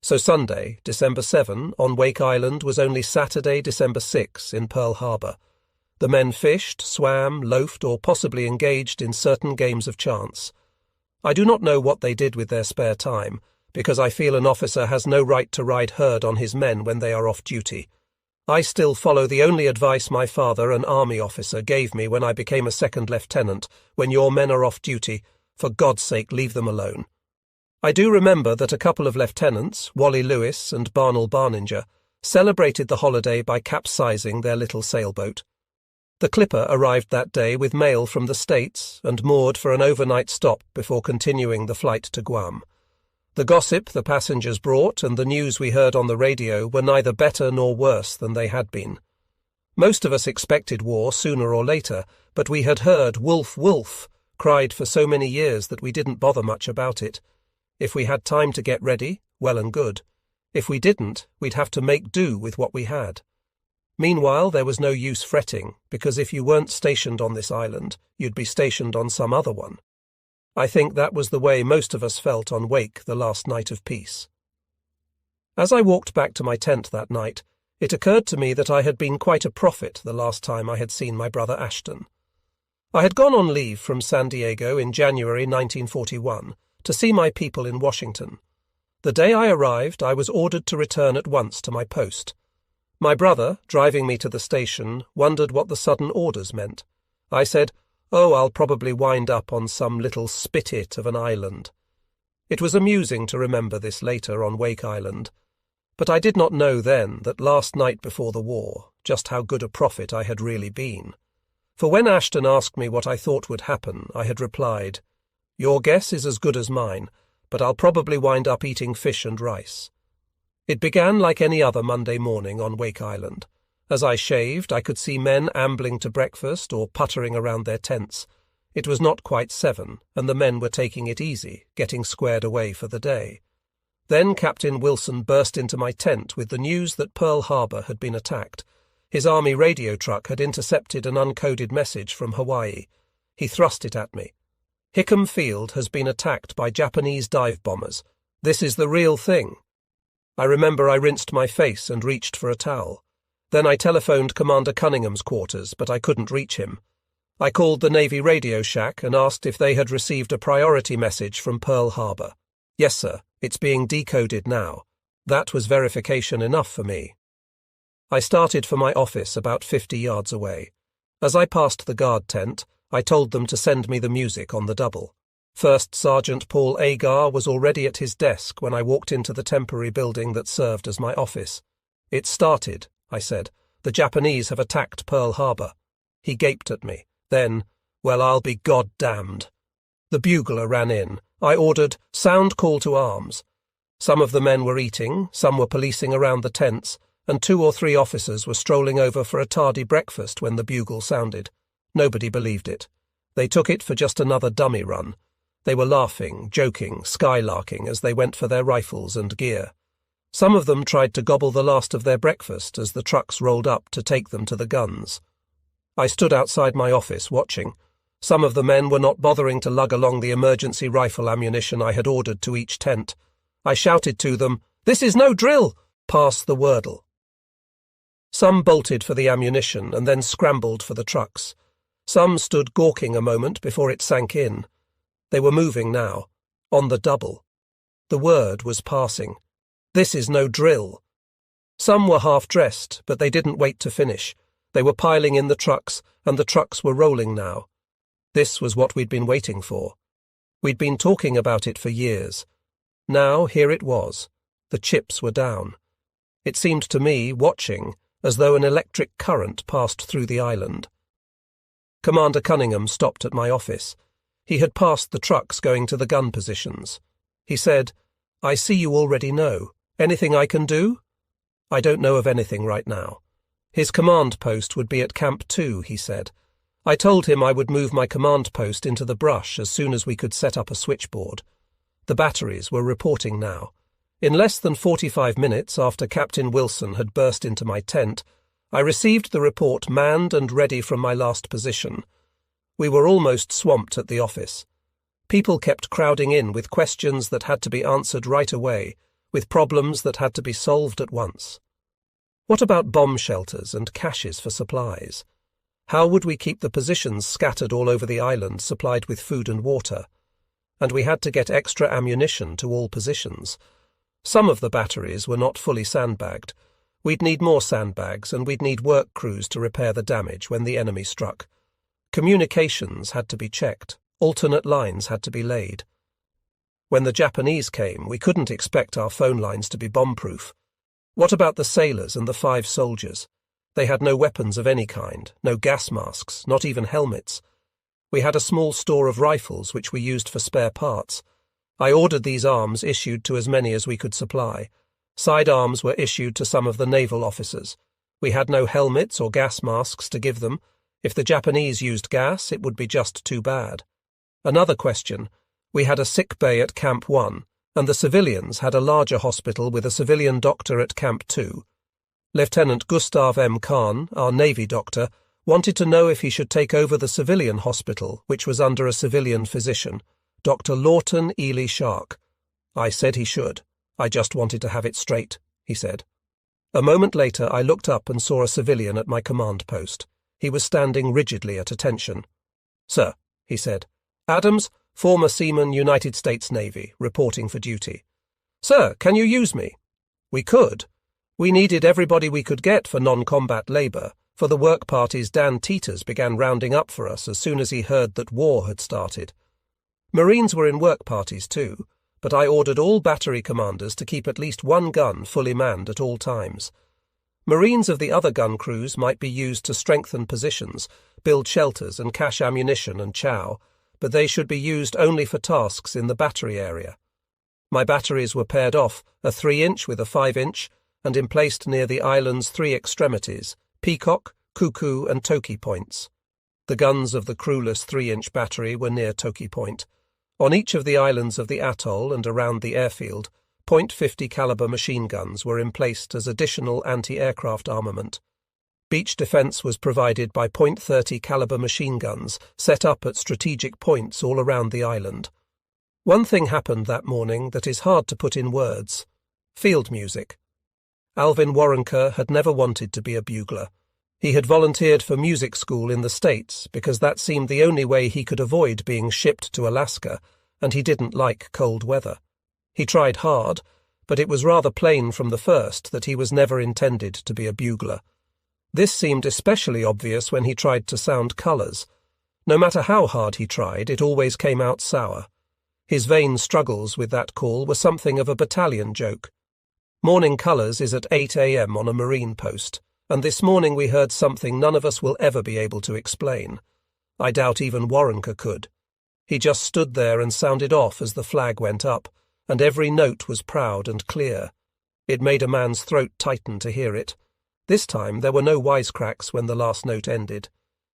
So Sunday, December 7, on Wake Island was only Saturday, December 6, in Pearl Harbor. The men fished, swam, loafed, or possibly engaged in certain games of chance. I do not know what they did with their spare time, because I feel an officer has no right to ride herd on his men when they are off duty. I still follow the only advice my father, an army officer, gave me when I became a second lieutenant: when your men are off duty, for God's sake leave them alone. I do remember that a couple of lieutenants, Wally Lewis and Barnell Barninger, celebrated the holiday by capsizing their little sailboat. The Clipper arrived that day with mail from the States and moored for an overnight stop before continuing the flight to Guam. The gossip the passengers brought and the news we heard on the radio were neither better nor worse than they had been. Most of us expected war sooner or later, but we had heard "Wolf, Wolf" cried for so many years that we didn't bother much about it. If we had time to get ready, well and good. If we didn't, we'd have to make do with what we had. Meanwhile, there was no use fretting, because if you weren't stationed on this island, you'd be stationed on some other one. I think that was the way most of us felt on Wake the last night of peace. As I walked back to my tent that night, it occurred to me that I had been quite a prophet the last time I had seen my brother Ashton. I had gone on leave from San Diego in January 1941 to see my people in Washington. The day I arrived, I was ordered to return at once to my post. My brother, driving me to the station, wondered what the sudden orders meant. I said, "Oh, I'll probably wind up on some little spit-it of an island." It was amusing to remember this later on Wake Island, but I did not know then that last night before the war just how good a prophet I had really been. For when Ashton asked me what I thought would happen, I had replied, "Your guess is as good as mine, but I'll probably wind up eating fish and rice." It began like any other Monday morning on Wake Island. As I shaved, I could see men ambling to breakfast or puttering around their tents. It was not quite 7, and the men were taking it easy, getting squared away for the day. Then Captain Wilson burst into my tent with the news that Pearl Harbor had been attacked. His army radio truck had intercepted an uncoded message from Hawaii. He thrust it at me. "Hickam Field has been attacked by Japanese dive bombers. This is the real thing." I remember I rinsed my face and reached for a towel. Then I telephoned Commander Cunningham's quarters, but I couldn't reach him. I called the Navy Radio Shack and asked if they had received a priority message from Pearl Harbor. "Yes, sir. It's being decoded now." That was verification enough for me. I started for my office about 50 yards away. As I passed the guard tent, I told them to send me the music on the double. First Sergeant Paul Agar was already at his desk when I walked into the temporary building that served as my office. "It started," I said. "The Japanese have attacked Pearl Harbor." He gaped at me. Then, "Well, I'll be goddamned." The bugler ran in. I ordered, "Sound call to arms." Some of the men were eating, some were policing around the tents, and 2 or 3 officers were strolling over for a tardy breakfast when the bugle sounded. Nobody believed it. They took it for just another dummy run. They were laughing, joking, skylarking as they went for their rifles and gear. Some of them tried to gobble the last of their breakfast as the trucks rolled up to take them to the guns. I stood outside my office watching. Some of the men were not bothering to lug along the emergency rifle ammunition I had ordered to each tent. I shouted to them, "This is no drill! Pass the wordle." Some bolted for the ammunition and then scrambled for the trucks. Some stood gawking a moment before it sank in. They were moving now, on the double. The word was passing. "This is no drill." Some were half-dressed, but they didn't wait to finish. They were piling in the trucks, and the trucks were rolling now. This was what we'd been waiting for. We'd been talking about it for years. Now here it was. The chips were down. It seemed to me, watching, as though an electric current passed through the island. Commander Cunningham stopped at my office. He had passed the trucks going to the gun positions. He said, "I see you already know. Anything I can do?" "I don't know of anything right now." His command post would be at Camp 2, he said. I told him I would move my command post into the brush as soon as we could set up a switchboard. The batteries were reporting now. In less than 45 minutes after Captain Wilson had burst into my tent, I received the report manned and ready from my last position. We were almost swamped at the office. People kept crowding in with questions that had to be answered right away, with problems that had to be solved at once. What about bomb shelters and caches for supplies? How would we keep the positions scattered all over the island supplied with food and water? and we had to get extra ammunition to all positions. Some of the batteries were not fully sandbagged. We'd need more sandbags, and we'd need work crews to repair the damage when the enemy struck. Communications had to be checked. Alternate lines had to be laid. When the Japanese came, we couldn't expect our phone lines to be bomb-proof. What about the sailors and the 5 soldiers? They had no weapons of any kind, no gas masks, not even helmets. We had a small store of rifles which we used for spare parts. I ordered these arms issued to as many as we could supply. Sidearms were issued to some of the naval officers. We had no helmets or gas masks to give them. If the Japanese used gas, it would be just too bad. Another question. We had a sick bay at Camp 1, and the civilians had a larger hospital with a civilian doctor at Camp 2. Lieutenant Gustav M. Kahn, our Navy doctor, wanted to know if he should take over the civilian hospital, which was under a civilian physician, Dr. Lawton Ely Shark. I said he should. I just wanted to have it straight, he said. A moment later I looked up and saw a civilian at my command post. He was standing rigidly at attention. "Sir," he said. "Adams, former seaman, United States Navy, reporting for duty." "Sir, can you use me?" "We could. We needed everybody we could get for non-combat labour. For the work parties, Dan Teeters began rounding up for us as soon as he heard that war had started. Marines were in work parties too, but I ordered all battery commanders to keep at least one gun fully manned at all times. Marines of the other gun crews might be used to strengthen positions, build shelters and cache ammunition and chow, but they should be used only for tasks in the battery area. My batteries were paired off, a 3-inch with a 5-inch, and emplaced near the island's 3 extremities, Peacock, Cuckoo and Toki points. The guns of the crewless 3-inch battery were near Toki Point. On each of the islands of the atoll and around the airfield, .50 caliber machine guns were emplaced as additional anti-aircraft armament. Beach defence was provided by .30 caliber machine guns set up at strategic points all around the island. One thing happened that morning that is hard to put in words. Field music. Alvin Warrenker had never wanted to be a bugler. He had volunteered for music school in the States because that seemed the only way he could avoid being shipped to Alaska, and he didn't like cold weather. He tried hard, but it was rather plain from the first that he was never intended to be a bugler. This seemed especially obvious when he tried to sound colours. No matter how hard he tried, it always came out sour. His vain struggles with that call were something of a battalion joke. Morning colours is at 8 a.m. on a marine post, and this morning we heard something none of us will ever be able to explain. I doubt even Warrenker could. He just stood there and sounded off as the flag went up, and every note was proud and clear. It made a man's throat tighten to hear it. This time there were no wisecracks when the last note ended.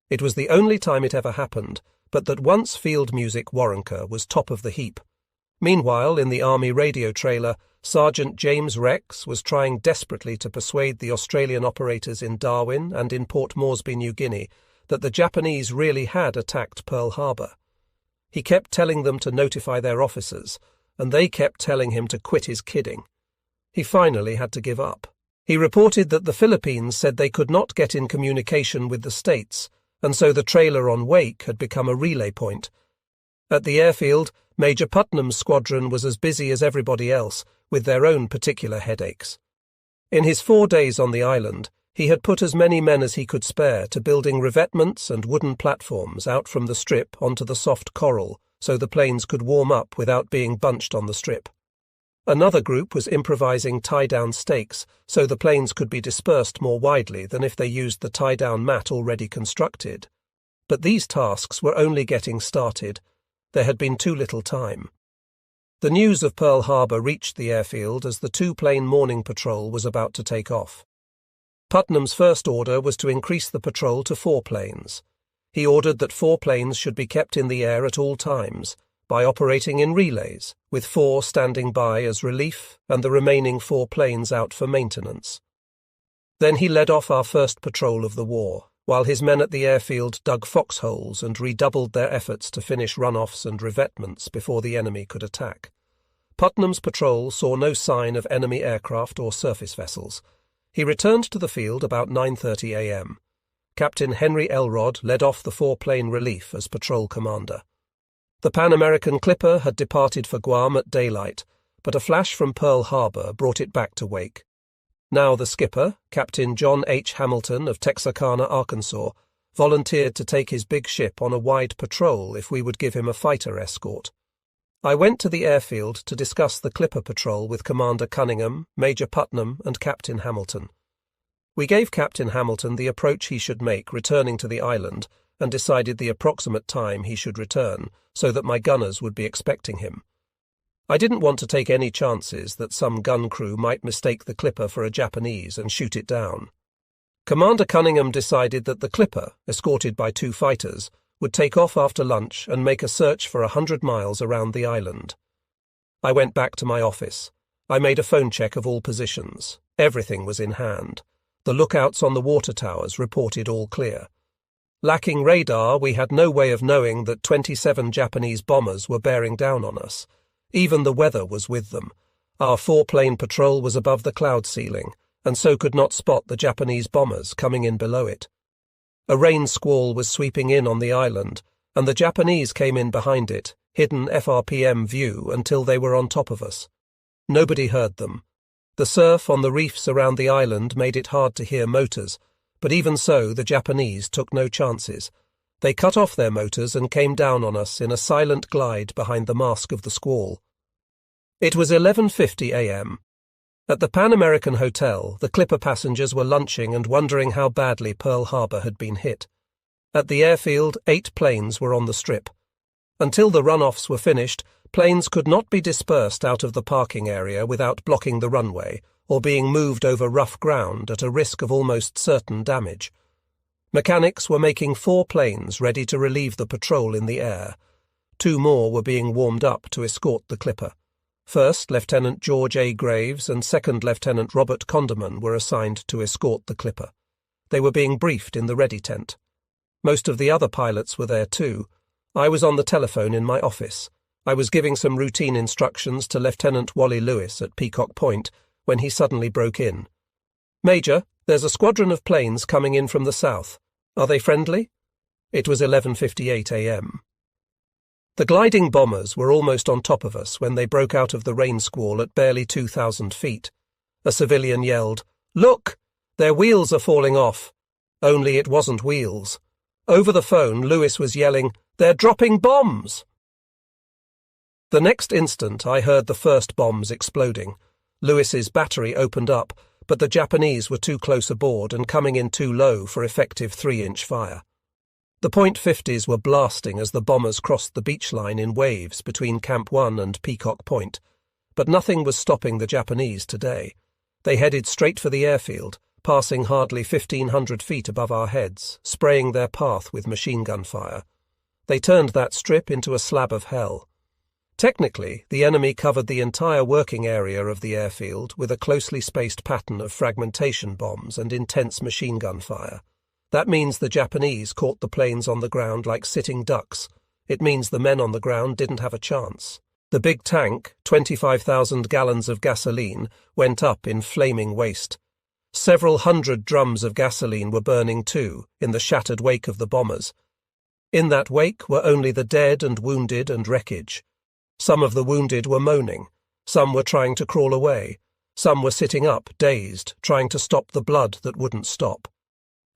It was the only time it ever happened, but that once field music Warrenker was top of the heap. Meanwhile, in the Army radio trailer, Sergeant James Rex was trying desperately to persuade the Australian operators in Darwin and in Port Moresby, New Guinea, that the Japanese really had attacked Pearl Harbor. He kept telling them to notify their officers, and they kept telling him to quit his kidding. He finally had to give up. He reported that the Philippines said they could not get in communication with the States, and so the trailer on Wake had become a relay point. At the airfield, Major Putnam's squadron was as busy as everybody else, with their own particular headaches. In his 4 days on the island, he had put as many men as he could spare to building revetments and wooden platforms out from the strip onto the soft coral, so the planes could warm up without being bunched on the strip. Another group was improvising tie-down stakes, so the planes could be dispersed more widely than if they used the tie-down mat already constructed. But these tasks were only getting started. There had been too little time. The news of Pearl Harbor reached the airfield as the 2-plane morning patrol was about to take off. Putnam's first order was to increase the patrol to 4 planes. He ordered that 4 planes should be kept in the air at all times, by operating in relays, with 4 standing by as relief and the remaining 4 planes out for maintenance. Then he led off our first patrol of the war, while his men at the airfield dug foxholes and redoubled their efforts to finish runoffs and revetments before the enemy could attack. Putnam's patrol saw no sign of enemy aircraft or surface vessels. He returned to the field about 9:30 a.m. Captain Henry Elrod led off the 4-plane relief as patrol commander. The Pan American clipper had departed for Guam at daylight, but a flash from Pearl Harbor brought it back to Wake. Now the skipper, Captain John H. Hamilton of Texarkana, Arkansas, volunteered to take his big ship on a wide patrol if we would give him a fighter escort. I went to the airfield to discuss the clipper patrol with Commander Cunningham, Major Putnam, and Captain Hamilton. We gave Captain Hamilton the approach he should make returning to the island and decided the approximate time he should return so that my gunners would be expecting him. I didn't want to take any chances that some gun crew might mistake the clipper for a Japanese and shoot it down. Commander Cunningham decided that the clipper, escorted by 2 fighters, would take off after lunch and make a search for 100 miles around the island. I went back to my office. I made a phone check of all positions. Everything was in hand. The lookouts on the water towers reported all clear. Lacking radar, we had no way of knowing that 27 Japanese bombers were bearing down on us. Even the weather was with them. Our 4-plane patrol was above the cloud ceiling, and so could not spot the Japanese bombers coming in below it. A rain squall was sweeping in on the island, and the Japanese came in behind it, hidden FRPM view until they were on top of us. Nobody heard them. The surf on the reefs around the island made it hard to hear motors, but even so the Japanese took no chances. They cut off their motors and came down on us in a silent glide behind the mask of the squall. It was 11:50 a.m. At the Pan American Hotel, the clipper passengers were lunching and wondering how badly Pearl Harbor had been hit. At the airfield, 8 planes were on the strip. Until the runoffs were finished, planes could not be dispersed out of the parking area without blocking the runway or being moved over rough ground at a risk of almost certain damage. Mechanics were making 4 planes ready to relieve the patrol in the air. 2 more were being warmed up to escort the clipper. First Lieutenant George A. Graves and Second Lieutenant Robert Condamon were assigned to escort the clipper. They were being briefed in the ready tent. Most of the other pilots were there too. I was on the telephone in my office. I was giving some routine instructions to Lieutenant Wally Lewis at Peacock Point when he suddenly broke in. "Major, there's a squadron of planes coming in from the south. Are they friendly?" It was 11:58 a.m. The gliding bombers were almost on top of us when they broke out of the rain squall at barely 2,000 feet. A civilian yelled, "Look! Their wheels are falling off." Only it wasn't wheels. Over the phone, Lewis was yelling, "They're dropping bombs!" The next instant, I heard the first bombs exploding. Lewis's battery opened up, but the Japanese were too close aboard and coming in too low for effective 3-inch fire. The .50s were blasting as the bombers crossed the beach line in waves between Camp 1 and Peacock Point, but nothing was stopping the Japanese today. They headed straight for the airfield, passing hardly 1,500 feet above our heads, spraying their path with machine gun fire. They turned that strip into a slab of hell. Technically, the enemy covered the entire working area of the airfield with a closely spaced pattern of fragmentation bombs and intense machine gun fire. That means the Japanese caught the planes on the ground like sitting ducks. It means the men on the ground didn't have a chance. The big tank, 25,000 gallons of gasoline, went up in flaming waste. Several hundred drums of gasoline were burning too, in the shattered wake of the bombers. In that wake were only the dead and wounded and wreckage. Some of the wounded were moaning. Some were trying to crawl away. Some were sitting up, dazed, trying to stop the blood that wouldn't stop.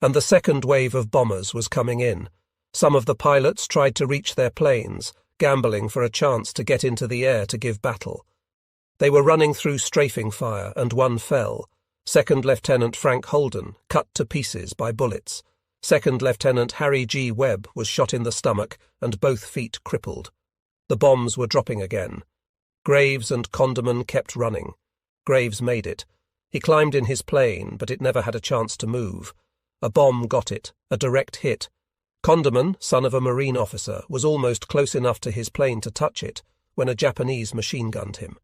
And the second wave of bombers was coming in. Some of the pilots tried to reach their planes, gambling for a chance to get into the air to give battle. They were running through strafing fire, and one fell. Second Lieutenant Frank Holden, cut to pieces by bullets. Second Lieutenant Harry G. Webb was shot in the stomach and both feet crippled. The bombs were dropping again. Graves and Condamon kept running. Graves made it. He climbed in his plane, but it never had a chance to move. A bomb got it, a direct hit. Condamon, son of a Marine officer, was almost close enough to his plane to touch it when a Japanese machine-gunned him.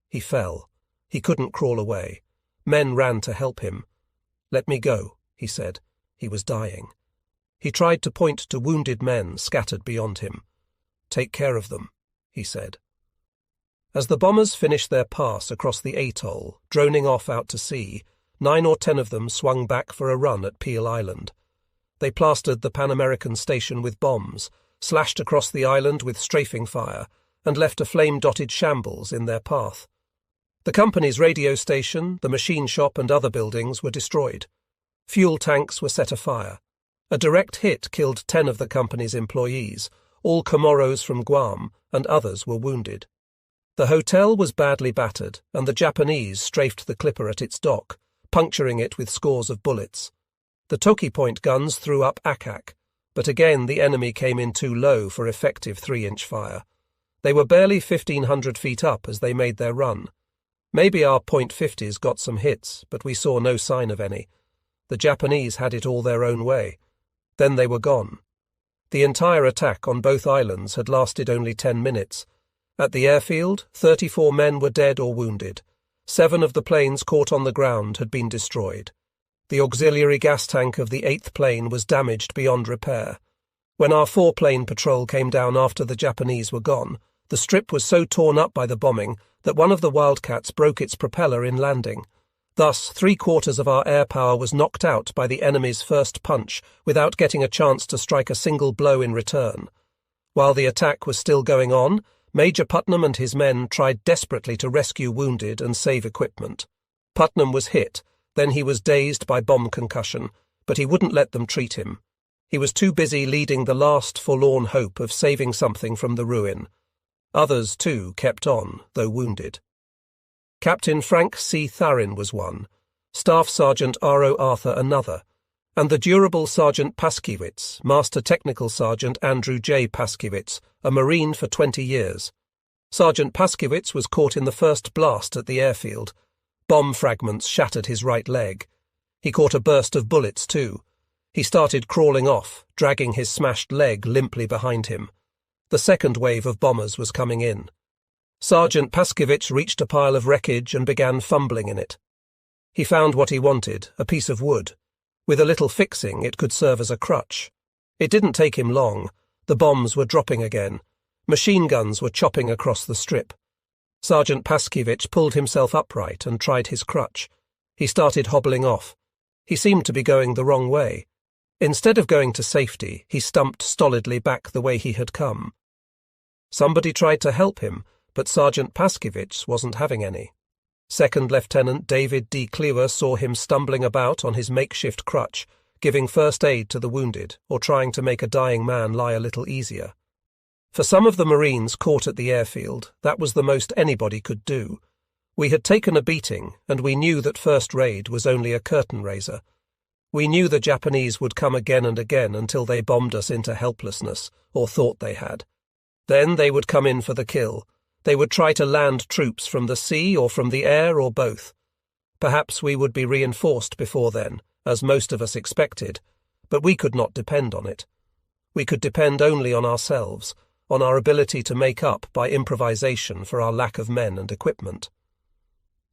He fell. He couldn't crawl away. Men ran to help him. "Let me go," he said. He was dying. He tried to point to wounded men scattered beyond him. "Take care of them," he said. As the bombers finished their pass across the atoll, droning off out to sea, 9 or 10 of them swung back for a run at Peel Island. They plastered the Pan American station with bombs, slashed across the island with strafing fire, and left a flame-dotted shambles in their path. The company's radio station, the machine shop and other buildings were destroyed. Fuel tanks were set afire. A direct hit killed 10 of the company's employees, all Comoros from Guam, and others were wounded. The hotel was badly battered, and the Japanese strafed the clipper at its dock, puncturing it with scores of bullets. The Toki Point guns threw up ack-ack, but again the enemy came in too low for effective 3-inch fire. They were barely 1,500 feet up as they made their run. Maybe our .50s got some hits, but we saw no sign of any. The Japanese had it all their own way. Then they were gone. The entire attack on both islands had lasted only 10 minutes. At the airfield, 34 men were dead or wounded. 7 of the planes caught on the ground had been destroyed. The auxiliary gas tank of the 8th plane was damaged beyond repair. When our 4-plane patrol came down after the Japanese were gone, the strip was so torn up by the bombing that one of the Wildcats broke its propeller in landing. Thus, 3/4 of our air power was knocked out by the enemy's first punch without getting a chance to strike a single blow in return. While the attack was still going on, Major Putnam and his men tried desperately to rescue wounded and save equipment. Putnam was hit, then he was dazed by bomb concussion, but he wouldn't let them treat him. He was too busy leading the last forlorn hope of saving something from the ruin. Others, too, kept on, though wounded. Captain Frank C. Tharin was one, Staff Sergeant R.O. Arthur another, and the durable Sergeant Paskiewicz, Master Technical Sergeant Andrew J. Paskiewicz, a Marine for 20 years. Sergeant Paskiewicz was caught in the first blast at the airfield. Bomb fragments shattered his right leg. He caught a burst of bullets, too. He started crawling off, dragging his smashed leg limply behind him. The second wave of bombers was coming in. Sergeant Paskiewicz reached a pile of wreckage and began fumbling in it. He found what he wanted, a piece of wood. With a little fixing, it could serve as a crutch. It didn't take him long. The bombs were dropping again. Machine guns were chopping across the strip. Sergeant Paskiewicz pulled himself upright and tried his crutch. He started hobbling off. He seemed to be going the wrong way. Instead of going to safety, he stumped stolidly back the way he had come. Somebody tried to help him, but Sergeant Paskiewicz wasn't having any. Second Lieutenant David D. Clewer saw him stumbling about on his makeshift crutch, giving first aid to the wounded or trying to make a dying man lie a little easier. For some of the Marines caught at the airfield, that was the most anybody could do. We had taken a beating, and we knew that first raid was only a curtain raiser. We knew the Japanese would come again and again until they bombed us into helplessness, or thought they had. Then they would come in for the kill. They would try to land troops from the sea or from the air or both. Perhaps we would be reinforced before then, as most of us expected, but we could not depend on it. We could depend only on ourselves, on our ability to make up by improvisation for our lack of men and equipment.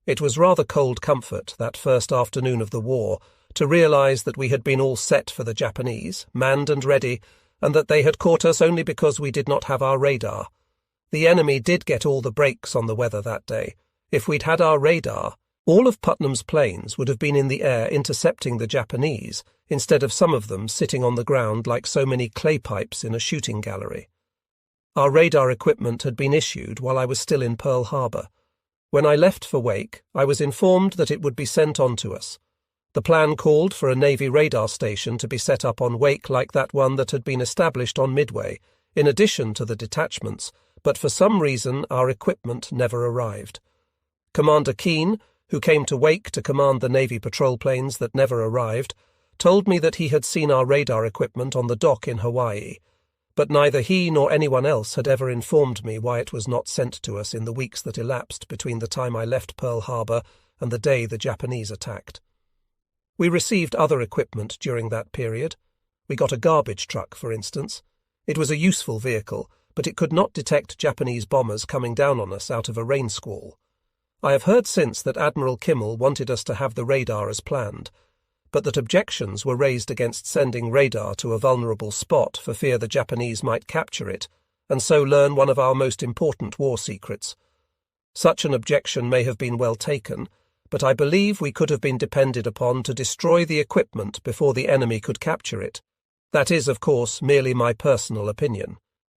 It was rather cold comfort, that first afternoon of the war, to realize that we had been all set for the Japanese, manned and ready, and that they had caught us only because we did not have our radar. The enemy did get all the breaks on the weather that day. If we'd had our radar, all of Putnam's planes would have been in the air intercepting the Japanese, instead of some of them sitting on the ground like so many clay pipes in a shooting gallery. Our radar equipment had been issued while I was still in Pearl Harbor. When I left for Wake, I was informed that it would be sent on to us. The plan called for a Navy radar station to be set up on Wake like that one that had been established on Midway, in addition to the detachments, but for some reason our equipment never arrived. Commander Keane, who came to Wake to command the Navy patrol planes that never arrived, told me that he had seen our radar equipment on the dock in Hawaii, but neither he nor anyone else had ever informed me why it was not sent to us in the weeks that elapsed between the time I left Pearl Harbor and the day the Japanese attacked. We received other equipment during that period. We got a garbage truck, for instance. It was a useful vehicle, but it could not detect Japanese bombers coming down on us out of a rain squall. I have heard since that Admiral Kimmel wanted us to have the radar as planned, but that objections were raised against sending radar to a vulnerable spot for fear the Japanese might capture it, and so learn one of our most important war secrets. Such an objection may have been well taken, but I believe we could have been depended upon to destroy the equipment before the enemy could capture it. That is, of course, merely my personal opinion.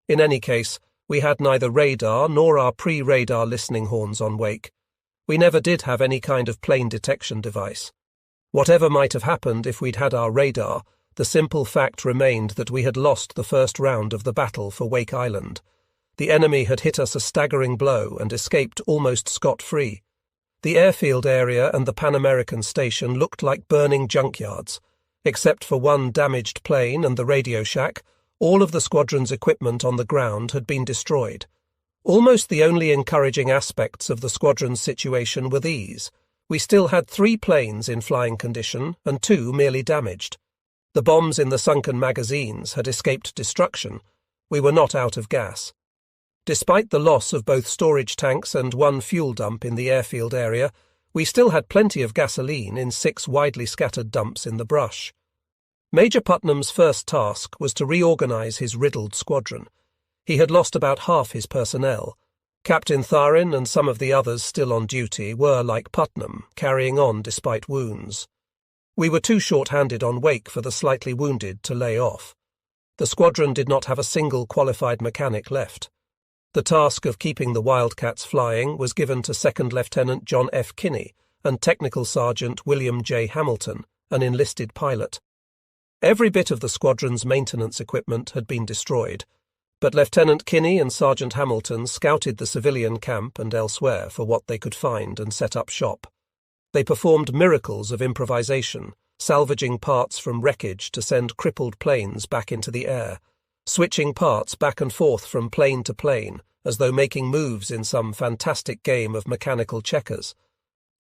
In any case, we had neither radar nor our pre-radar listening horns on wake. We never did have any kind of plane detection device. Whatever might have happened if we'd had our radar, the simple fact remained that we had lost the first round of the battle for Wake Island. The enemy had hit us a staggering blow and escaped almost scot-free. The airfield area and the Pan American station looked like burning junkyards. Except for one damaged plane and the radio shack, all of the squadron's equipment on the ground had been destroyed. Almost the only encouraging aspects of the squadron's situation were these. We still had 3 planes in flying condition and 2 merely damaged. The bombs in the sunken magazines had escaped destruction. We were not out of gas. Despite the loss of both storage tanks and 1 fuel dump in the airfield area, we still had plenty of gasoline in 6 widely scattered dumps in the brush. Major Putnam's first task was to reorganize his riddled squadron. He had lost about half his personnel. Captain Tharin and some of the others still on duty were, like Putnam, carrying on despite wounds. We were too short-handed on wake for the slightly wounded to lay off. The squadron did not have a single qualified mechanic left. The task of keeping the Wildcats flying was given to Second Lieutenant John F. Kinney and Technical Sergeant William J. Hamilton, an enlisted pilot. Every bit of the squadron's maintenance equipment had been destroyed, but Lieutenant Kinney and Sergeant Hamilton scouted the civilian camp and elsewhere for what they could find and set up shop. They performed miracles of improvisation, salvaging parts from wreckage to send crippled planes back into the air, switching parts back and forth from plane to plane, as though making moves in some fantastic game of mechanical checkers.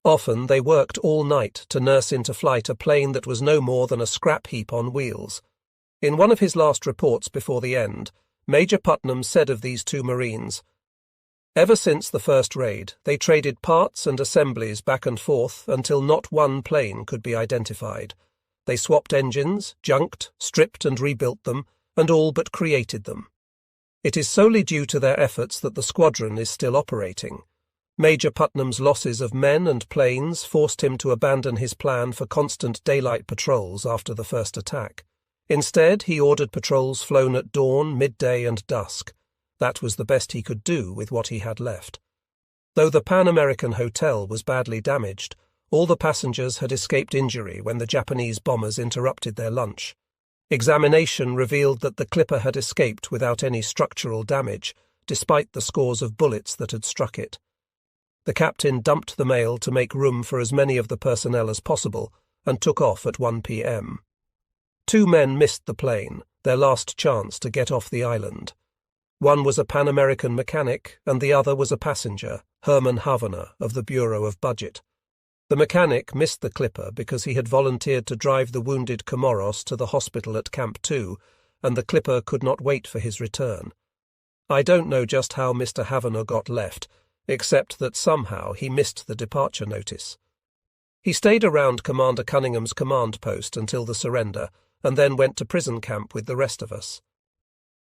Often they worked all night to nurse into flight a plane that was no more than a scrap heap on wheels. In one of his last reports before the end, Major Putnam said of these 2 Marines, "Ever since the first raid, they traded parts and assemblies back and forth until not one plane could be identified. They swapped engines, junked, stripped and rebuilt them, and all but created them. It is solely due to their efforts that the squadron is still operating. Major Putnam's losses of men and planes forced him to abandon his plan for constant daylight patrols after the first attack. Instead, he ordered patrols flown at dawn, midday and dusk. That was the best he could do with what he had left. Though the Pan American Hotel was badly damaged, all the passengers had escaped injury when the Japanese bombers interrupted their lunch. Examination revealed that the Clipper had escaped without any structural damage, despite the scores of bullets that had struck it. The captain dumped the mail to make room for as many of the personnel as possible and took off at 1 p.m. 2 men missed the plane, their last chance to get off the island. One was a Pan American mechanic and the other was a passenger, Herman Havener of the Bureau of Budget. The mechanic missed the Clipper because he had volunteered to drive the wounded Comoros to the hospital at Camp 2, and the Clipper could not wait for his return. I don't know just how Mr. Havener got left, except that somehow he missed the departure notice. He stayed around Commander Cunningham's command post until the surrender, and then went to prison camp with the rest of us.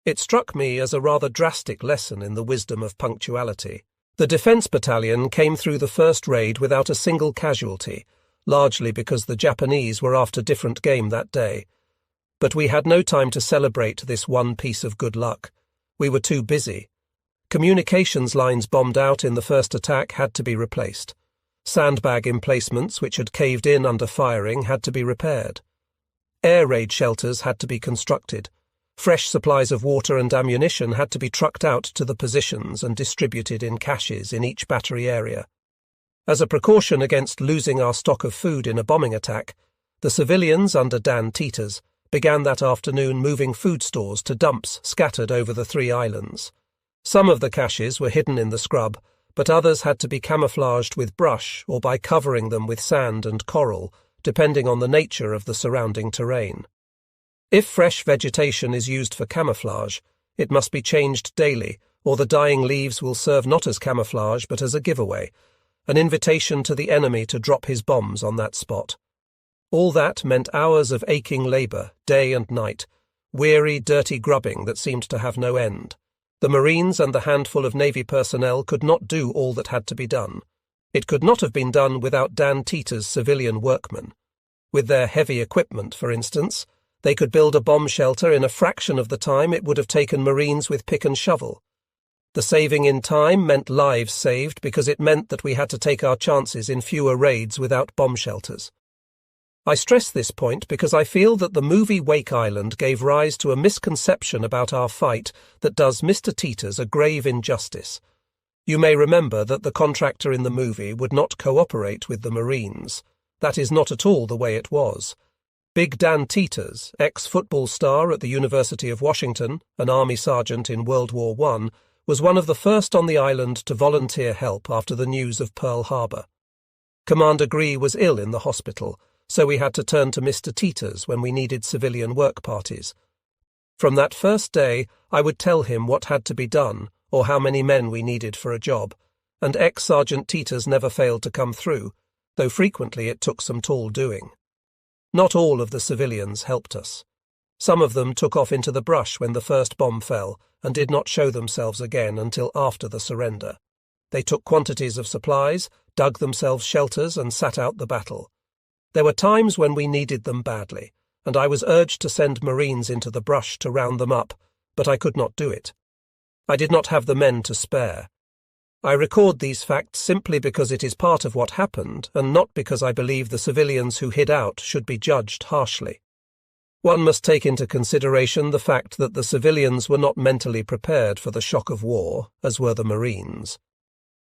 It struck me as a rather drastic lesson in the wisdom of punctuality. The Defence Battalion came through the first raid without a single casualty, largely because the Japanese were after different game that day. But we had no time to celebrate this one piece of good luck. We were too busy. Communications lines bombed out in the first attack had to be replaced. Sandbag emplacements which had caved in under firing had to be repaired. Air raid shelters had to be constructed. Fresh supplies of water and ammunition had to be trucked out to the positions and distributed in caches in each battery area. As a precaution against losing our stock of food in a bombing attack, the civilians under Dan Teeters began that afternoon moving food stores to dumps scattered over the 3 islands. Some of the caches were hidden in the scrub, but others had to be camouflaged with brush or by covering them with sand and coral, depending on the nature of the surrounding terrain. If fresh vegetation is used for camouflage, it must be changed daily, or the dying leaves will serve not as camouflage but as a giveaway, an invitation to the enemy to drop his bombs on that spot. All that meant hours of aching labour, day and night, weary, dirty grubbing that seemed to have no end. The Marines and the handful of Navy personnel could not do all that had to be done. It could not have been done without Dan Teeter's civilian workmen. With their heavy equipment, for instance, They could build a bomb shelter in a fraction of the time it would have taken Marines with pick and shovel. The saving in time meant lives saved because it meant that we had to take our chances in fewer raids without bomb shelters. I stress this point because I feel that the movie Wake Island gave rise to a misconception about our fight that does Mr. Teeters a grave injustice. You may remember that the contractor in the movie would not cooperate with the Marines. That is not at all the way it was. Big Dan Teeters, ex-football star at the University of Washington, an Army sergeant in World War I, was one of the first on the island to volunteer help after the news of Pearl Harbor. Commander Gree was ill in the hospital, so we had to turn to Mr. Teeters when we needed civilian work parties. From that first day, I would tell him what had to be done, or how many men we needed for a job, and ex-Sergeant Teeters never failed to come through, though frequently it took some tall doing. Not all of the civilians helped us. Some of them took off into the brush when the first bomb fell and did not show themselves again until after the surrender. They took quantities of supplies, dug themselves shelters, and sat out the battle. There were times when we needed them badly, and I was urged to send Marines into the brush to round them up, but I could not do it. I did not have the men to spare. I record these facts simply because it is part of what happened, and not because I believe the civilians who hid out should be judged harshly. One must take into consideration the fact that the civilians were not mentally prepared for the shock of war, as were the Marines.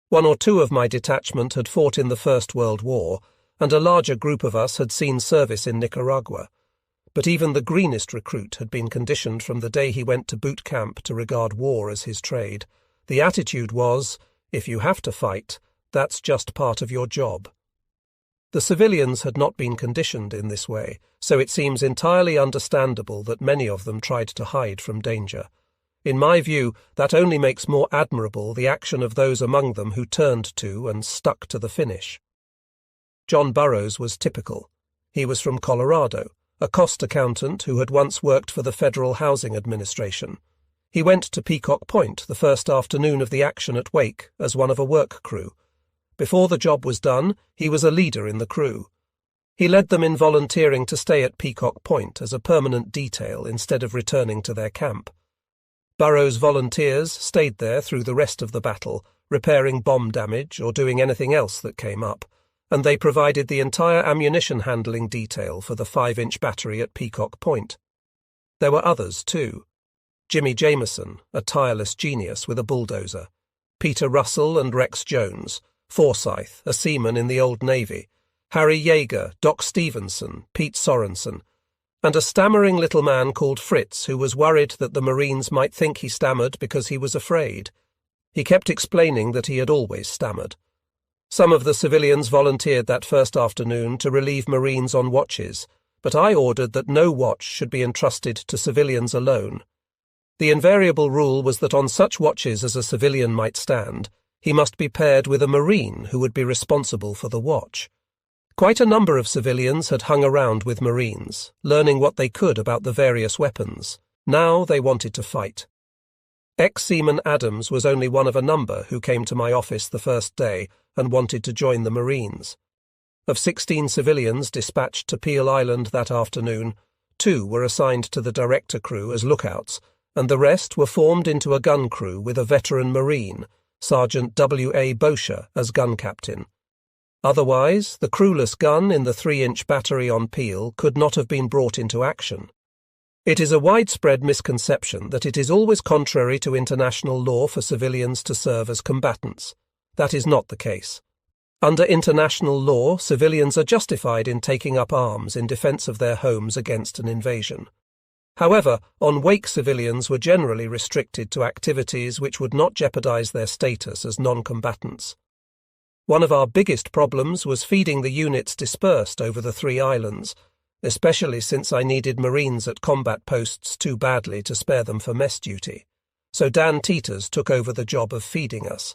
1 or 2 of my detachment had fought in the First World War, and a larger group of us had seen service in Nicaragua. But even the greenest recruit had been conditioned from the day he went to boot camp to regard war as his trade. The attitude was, if you have to fight, that's just part of your job. The civilians had not been conditioned in this way, so it seems entirely understandable that many of them tried to hide from danger. In my view, that only makes more admirable the action of those among them who turned to and stuck to the finish. John Burroughs was typical. He was from Colorado, a cost accountant who had once worked for the Federal Housing Administration. He went to Peacock Point the first afternoon of the action at Wake as one of a work crew. Before the job was done, he was a leader in the crew. He led them in volunteering to stay at Peacock Point as a permanent detail instead of returning to their camp. Burroughs' volunteers stayed there through the rest of the battle, repairing bomb damage or doing anything else that came up, and they provided the entire ammunition handling detail for the 5-inch battery at Peacock Point. There were others, too. Jimmy Jameson, a tireless genius with a bulldozer, Peter Russell and Rex Jones, Forsyth, a seaman in the Old Navy, Harry Yeager, Doc Stevenson, Pete Sorensen, and a stammering little man called Fritz who was worried that the Marines might think he stammered because he was afraid. He kept explaining that he had always stammered. Some of the civilians volunteered that first afternoon to relieve Marines on watches, but I ordered that no watch should be entrusted to civilians alone. The invariable rule was that on such watches as a civilian might stand, he must be paired with a Marine who would be responsible for the watch. Quite a number of civilians had hung around with Marines, learning what they could about the various weapons. Now they wanted to fight. Ex-Seaman Adams was only one of a number who came to my office the first day and wanted to join the Marines. Of 16 civilians dispatched to Peel Island that afternoon, 2 were assigned to the director crew as lookouts, and the rest were formed into a gun crew with a veteran Marine, Sergeant W.A. Bosher, as gun captain. Otherwise, the crewless gun in the 3-inch battery on Peel could not have been brought into action. It is a widespread misconception that it is always contrary to international law for civilians to serve as combatants. That is not the case. Under international law, civilians are justified in taking up arms in defense of their homes against an invasion. However, on Wake civilians were generally restricted to activities which would not jeopardize their status as non-combatants. One of our biggest problems was feeding the units dispersed over the 3 islands, especially since I needed Marines at combat posts too badly to spare them for mess duty. So Dan Teeters took over the job of feeding us.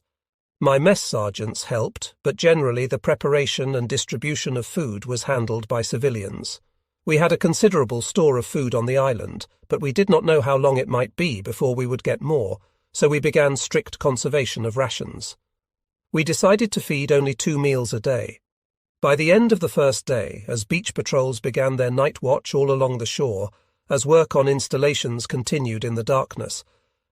My mess sergeants helped, but generally the preparation and distribution of food was handled by civilians. We had a considerable store of food on the island, but we did not know how long it might be before we would get more, so we began strict conservation of rations. We decided to feed only 2 meals a day. By the end of the first day, as beach patrols began their night watch all along the shore, as work on installations continued in the darkness.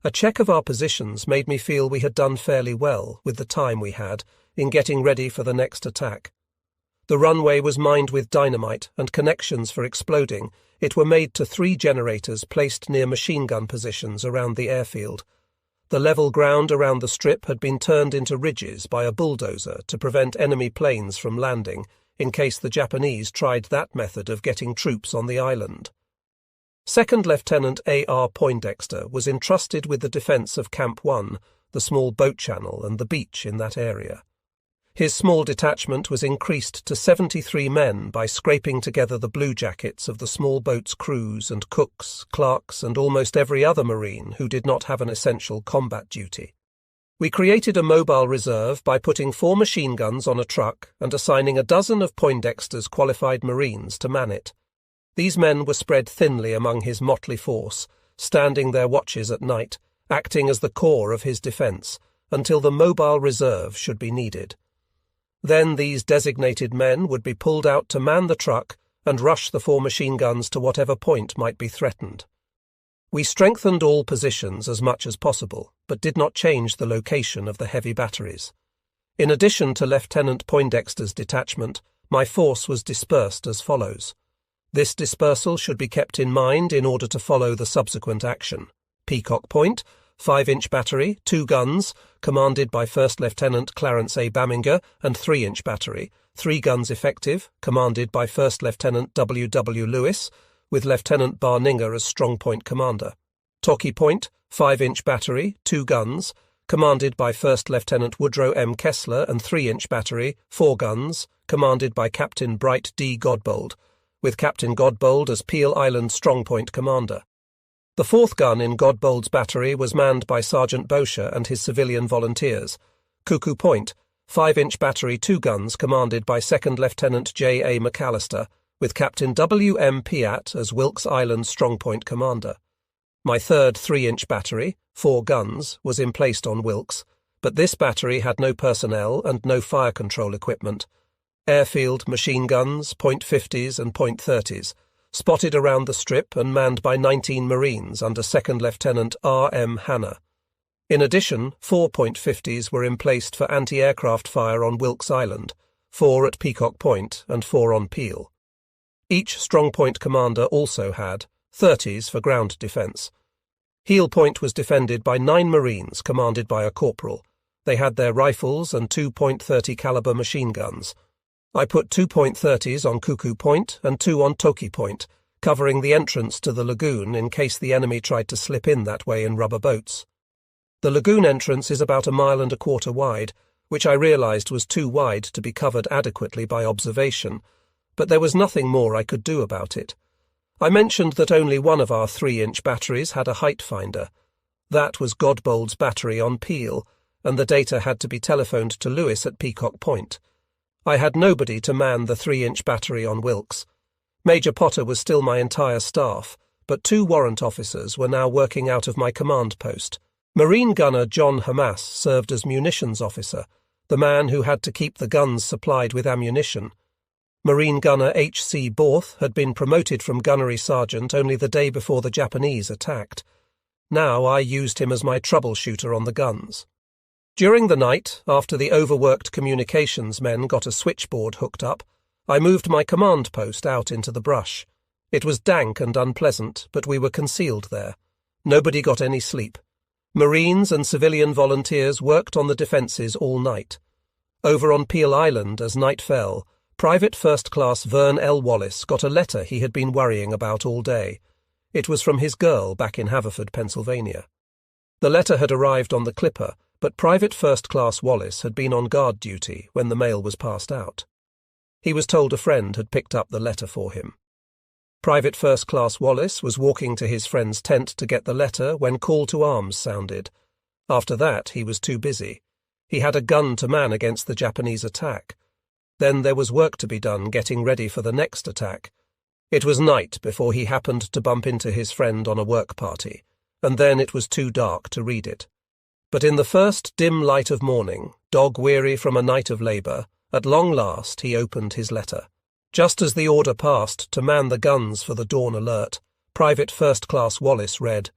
A check of our positions made me feel we had done fairly well, with the time we had, in getting ready for the next attack. The runway was mined with dynamite, and connections for exploding it were made to 3 generators placed near machine gun positions around the airfield. The level ground around the strip had been turned into ridges by a bulldozer to prevent enemy planes from landing, in case the Japanese tried that method of getting troops on the island. Second Lieutenant A.R. Poindexter was entrusted with the defence of Camp 1, the small boat channel and the beach in that area. His small detachment was increased to 73 men by scraping together the bluejackets of the small boat's crews and cooks, clerks, and almost every other Marine who did not have an essential combat duty. We created a mobile reserve by putting 4 machine guns on a truck and assigning a dozen of Poindexter's qualified Marines to man it. These men were spread thinly among his motley force, standing their watches at night, acting as the core of his defence, until the mobile reserve should be needed. Then these designated men would be pulled out to man the truck and rush the 4 machine guns to whatever point might be threatened. We strengthened all positions as much as possible, but did not change the location of the heavy batteries. In addition to Lieutenant Poindexter's detachment, my force was dispersed as follows. This dispersal should be kept in mind in order to follow the subsequent action. Peacock Point, 5-inch battery, 2 guns, commanded by First Lieutenant Clarence A. Baminger, and 3-inch battery, 3 guns effective, commanded by First Lieutenant W. W. Lewis, with Lieutenant Barninger as strong point commander. Toki Point, 5-inch battery, 2 guns, commanded by First Lieutenant Woodrow M. Kessler, and 3-inch battery, 4 guns, commanded by Captain Bright D. Godbold, with Captain Godbold as Peel Island strongpoint commander. The 4th gun in Godbold's battery was manned by Sergeant Bosher and his civilian volunteers. Cuckoo Point, 5-inch battery, 2 guns, commanded by 2nd Lieutenant J. A. McAllister, with Captain W. M. Piatt as Wilkes Island strongpoint commander. My 3rd 3-inch battery, 4 guns, was emplaced on Wilkes, but this battery had no personnel and no fire control equipment. Airfield machine guns, .50s and .30s, spotted around the strip and manned by 19 Marines under 2nd Lieutenant R. M. Hanna. In addition, 4 .50s were emplaced for anti-aircraft fire on Wilkes Island, 4 at Peacock Point and 4 on Peel. Each strongpoint commander also had 30s for ground defence. Heel Point was defended by 9 Marines commanded by a corporal. They had their rifles and 2 .30 caliber machine guns. I put 2 .30s on Cuckoo Point and 2 on Toki Point, covering the entrance to the lagoon in case the enemy tried to slip in that way in rubber boats. The lagoon entrance is about 1.25 miles wide, which I realised was too wide to be covered adequately by observation, but there was nothing more I could do about it. I mentioned that only one of our 3-inch batteries had a height finder. That was Godbold's battery on Peel, and the data had to be telephoned to Lewis at Peacock Point. I had nobody to man the 3-inch battery on Wilkes. Major Potter was still my entire staff, but 2 warrant officers were now working out of my command post. Marine gunner John Hamas served as munitions officer, the man who had to keep the guns supplied with ammunition. Marine gunner H.C. Borth had been promoted from gunnery sergeant only the day before the Japanese attacked. Now I used him as my troubleshooter on the guns. During the night, after the overworked communications men got a switchboard hooked up, I moved my command post out into the brush. It was dank and unpleasant, but we were concealed there. Nobody got any sleep. Marines and civilian volunteers worked on the defences all night. Over on Peel Island, as night fell, Private First Class Vern L. Wallace got a letter he had been worrying about all day. It was from his girl back in Haverford, Pennsylvania. The letter had arrived on the Clipper, but Private First Class Wallace had been on guard duty when the mail was passed out. He was told a friend had picked up the letter for him. Private First Class Wallace was walking to his friend's tent to get the letter when call to arms sounded. After that, he was too busy. He had a gun to man against the Japanese attack. Then there was work to be done getting ready for the next attack. It was night before he happened to bump into his friend on a work party, and then it was too dark to read it. But in the first dim light of morning, dog-weary from a night of labour, at long last he opened his letter. Just as the order passed to man the guns for the dawn alert, Private First Class Wallace read,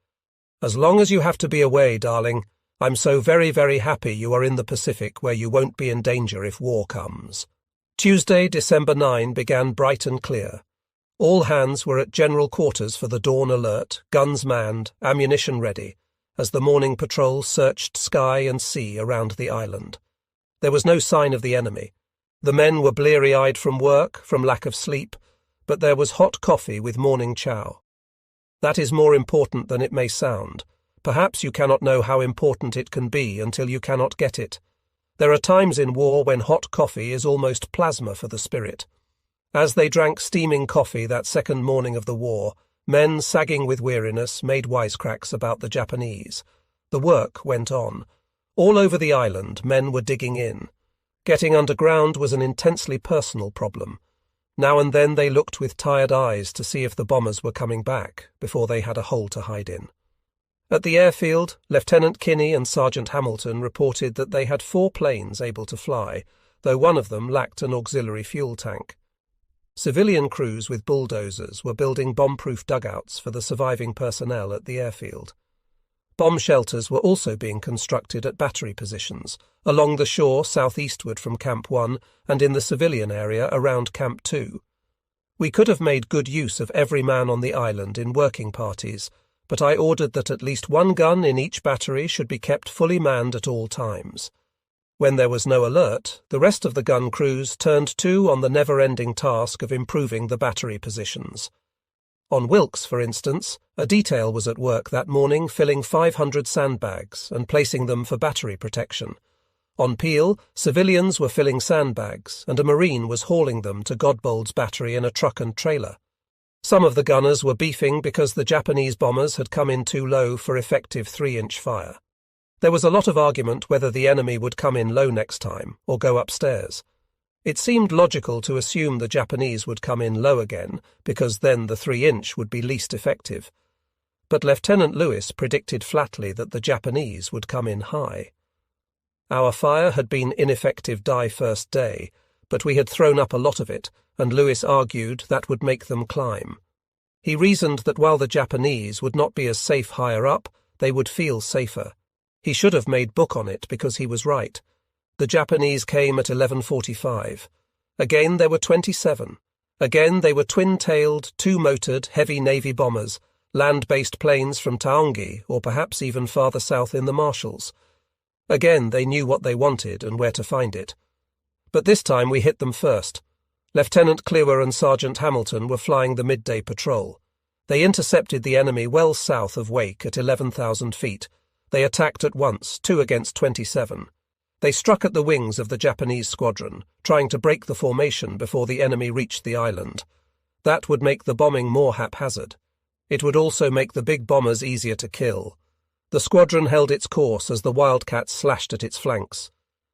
"As long as you have to be away, darling, I'm so very, very happy you are in the Pacific where you won't be in danger if war comes." Tuesday, December 9 began bright and clear. All hands were at general quarters for the dawn alert, guns manned, ammunition ready, as the morning patrol searched sky and sea around the island. There was no sign of the enemy. The men were bleary-eyed from work, from lack of sleep, but there was hot coffee with morning chow. That is more important than it may sound. Perhaps you cannot know how important it can be until you cannot get it. There are times in war when hot coffee is almost plasma for the spirit. As they drank steaming coffee that second morning of the war, men sagging with weariness made wisecracks about the Japanese. The work went on. All over the island, men were digging in. Getting underground was an intensely personal problem. Now and then they looked with tired eyes to see if the bombers were coming back before they had a hole to hide in. At the airfield, Lieutenant Kinney and Sergeant Hamilton reported that they had 4 planes able to fly, though one of them lacked an auxiliary fuel tank. Civilian crews with bulldozers were building bomb-proof dugouts for the surviving personnel at the airfield. Bomb shelters were also being constructed at battery positions, along the shore southeastward from Camp 1 and in the civilian area around Camp 2. We could have made good use of every man on the island in working parties, but I ordered that at least 1 gun in each battery should be kept fully manned at all times. When there was no alert, the rest of the gun crews turned to on the never-ending task of improving the battery positions. On Wilkes, for instance, a detail was at work that morning filling 500 sandbags and placing them for battery protection. On Peel, civilians were filling sandbags, and a Marine was hauling them to Godbold's battery in a truck and trailer. Some of the gunners were beefing because the Japanese bombers had come in too low for effective 3-inch fire. There was a lot of argument whether the enemy would come in low next time or go upstairs. It seemed logical to assume the Japanese would come in low again, because then the 3-inch would be least effective. But Lieutenant Lewis predicted flatly that the Japanese would come in high. Our fire had been ineffective die first day, but we had thrown up a lot of it, and Lewis argued that would make them climb. He reasoned that while the Japanese would not be as safe higher up, they would feel safer. He should have made book on it because he was right. The Japanese came at 11:45. Again there were 27. Again they were twin-tailed, 2-motored, heavy Navy bombers, land-based planes from Taongi or perhaps even farther south in the Marshalls. Again they knew what they wanted and where to find it. But this time we hit them first. Lieutenant Clewer and Sergeant Hamilton were flying the midday patrol. They intercepted the enemy well south of Wake at 11,000 feet. They attacked at once, 2 against 27. They struck at the wings of the Japanese squadron, trying to break the formation before the enemy reached the island. That would make the bombing more haphazard. It would also make the big bombers easier to kill. The squadron held its course as the Wildcats slashed at its flanks.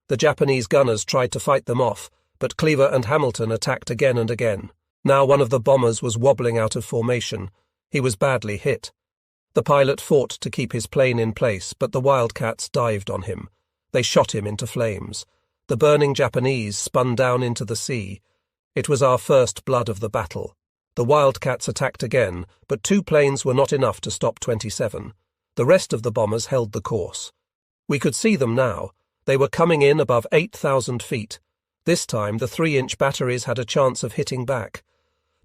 The Japanese gunners tried to fight them off, but Cleaver and Hamilton attacked again and again. Now one of the bombers was wobbling out of formation. He was badly hit. The pilot fought to keep his plane in place, but the Wildcats dived on him. They shot him into flames. The burning Japanese spun down into the sea. It was our first blood of the battle. The Wildcats attacked again, but 2 planes were not enough to stop 27. The rest of the bombers held the course. We could see them now. They were coming in above 8,000 feet. This time the 3-inch batteries had a chance of hitting back.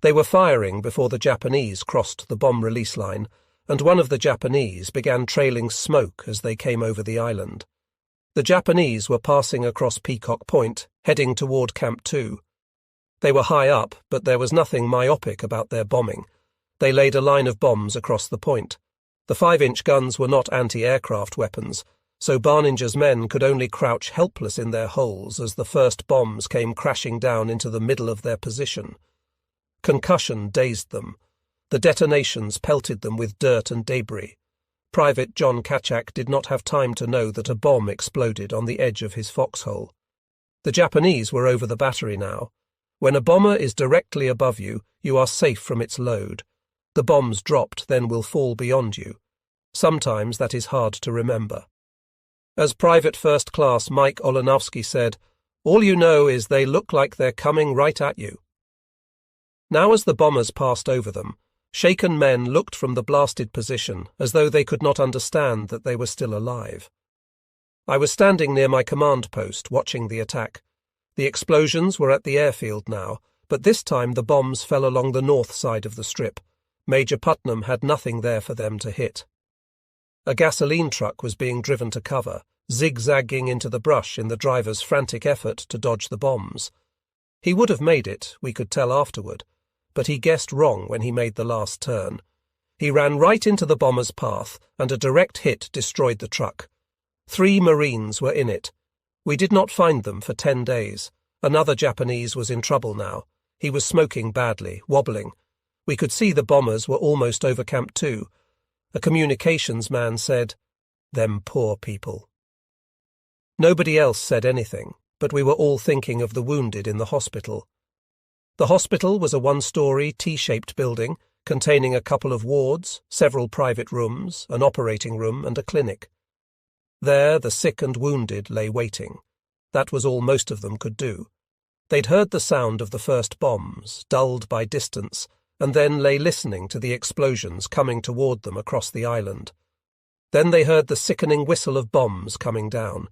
They were firing before the Japanese crossed the bomb release line, and one of the Japanese began trailing smoke as they came over the island. The Japanese were passing across Peacock Point, heading toward Camp 2. They were high up, but there was nothing myopic about their bombing. They laid a line of bombs across the point. The 5-inch guns were not anti-aircraft weapons, so Barninger's men could only crouch helpless in their holes as the first bombs came crashing down into the middle of their position. Concussion dazed them. The detonations pelted them with dirt and debris. Private John Kachak did not have time to know that a bomb exploded on the edge of his foxhole. The Japanese were over the battery now. When a bomber is directly above you, you are safe from its load. The bombs dropped then will fall beyond you. Sometimes that is hard to remember. As Private First Class Mike Olenowski said, "All you know is they look like they're coming right at you." Now as the bombers passed over them, Shaken men looked from the blasted position as though they could not understand that they were still alive. I was standing near my command post, watching the attack. The explosions were at the airfield now, but this time the bombs fell along the north side of the strip. Major Putnam had nothing there for them to hit. A gasoline truck was being driven to cover, zigzagging into the brush in the driver's frantic effort to dodge the bombs. He would have made it, we could tell afterward, but he guessed wrong when he made the last turn. He ran right into the bomber's path, and a direct hit destroyed the truck. 3 Marines were in it. We did not find them for 10 days. Another Japanese was in trouble now. He was smoking badly, wobbling. We could see the bombers were almost over Camp 2. A communications man said, "Them poor people." Nobody else said anything, but we were all thinking of the wounded in the hospital. The hospital was a 1-story, T-shaped building containing a couple of wards, several private rooms, an operating room, and a clinic. There the sick and wounded lay waiting. That was all most of them could do. They'd heard the sound of the first bombs, dulled by distance, and then lay listening to the explosions coming toward them across the island. Then they heard the sickening whistle of bombs coming down.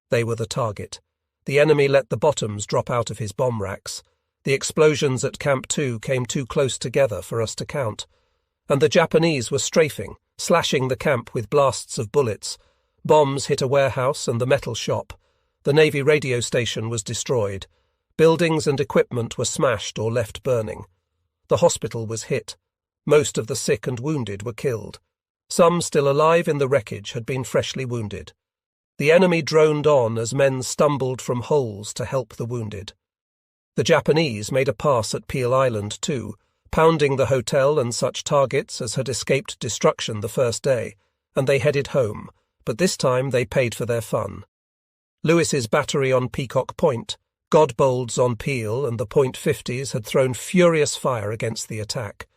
They were the target. The enemy let the bottoms drop out of his bomb racks. The explosions at Camp 2 came too close together for us to count. And the Japanese were strafing, slashing the camp with blasts of bullets. Bombs hit a warehouse and the metal shop. The Navy radio station was destroyed. Buildings and equipment were smashed or left burning. The hospital was hit. Most of the sick and wounded were killed. Some still alive in the wreckage had been freshly wounded. The enemy droned on as men stumbled from holes to help the wounded. The Japanese made a pass at Peel Island too, pounding the hotel and such targets as had escaped destruction the first day, and they headed home, but this time they paid for their fun. Lewis's battery on Peacock Point, Godbold's on Peel, and the .50s had thrown furious fire against the attack.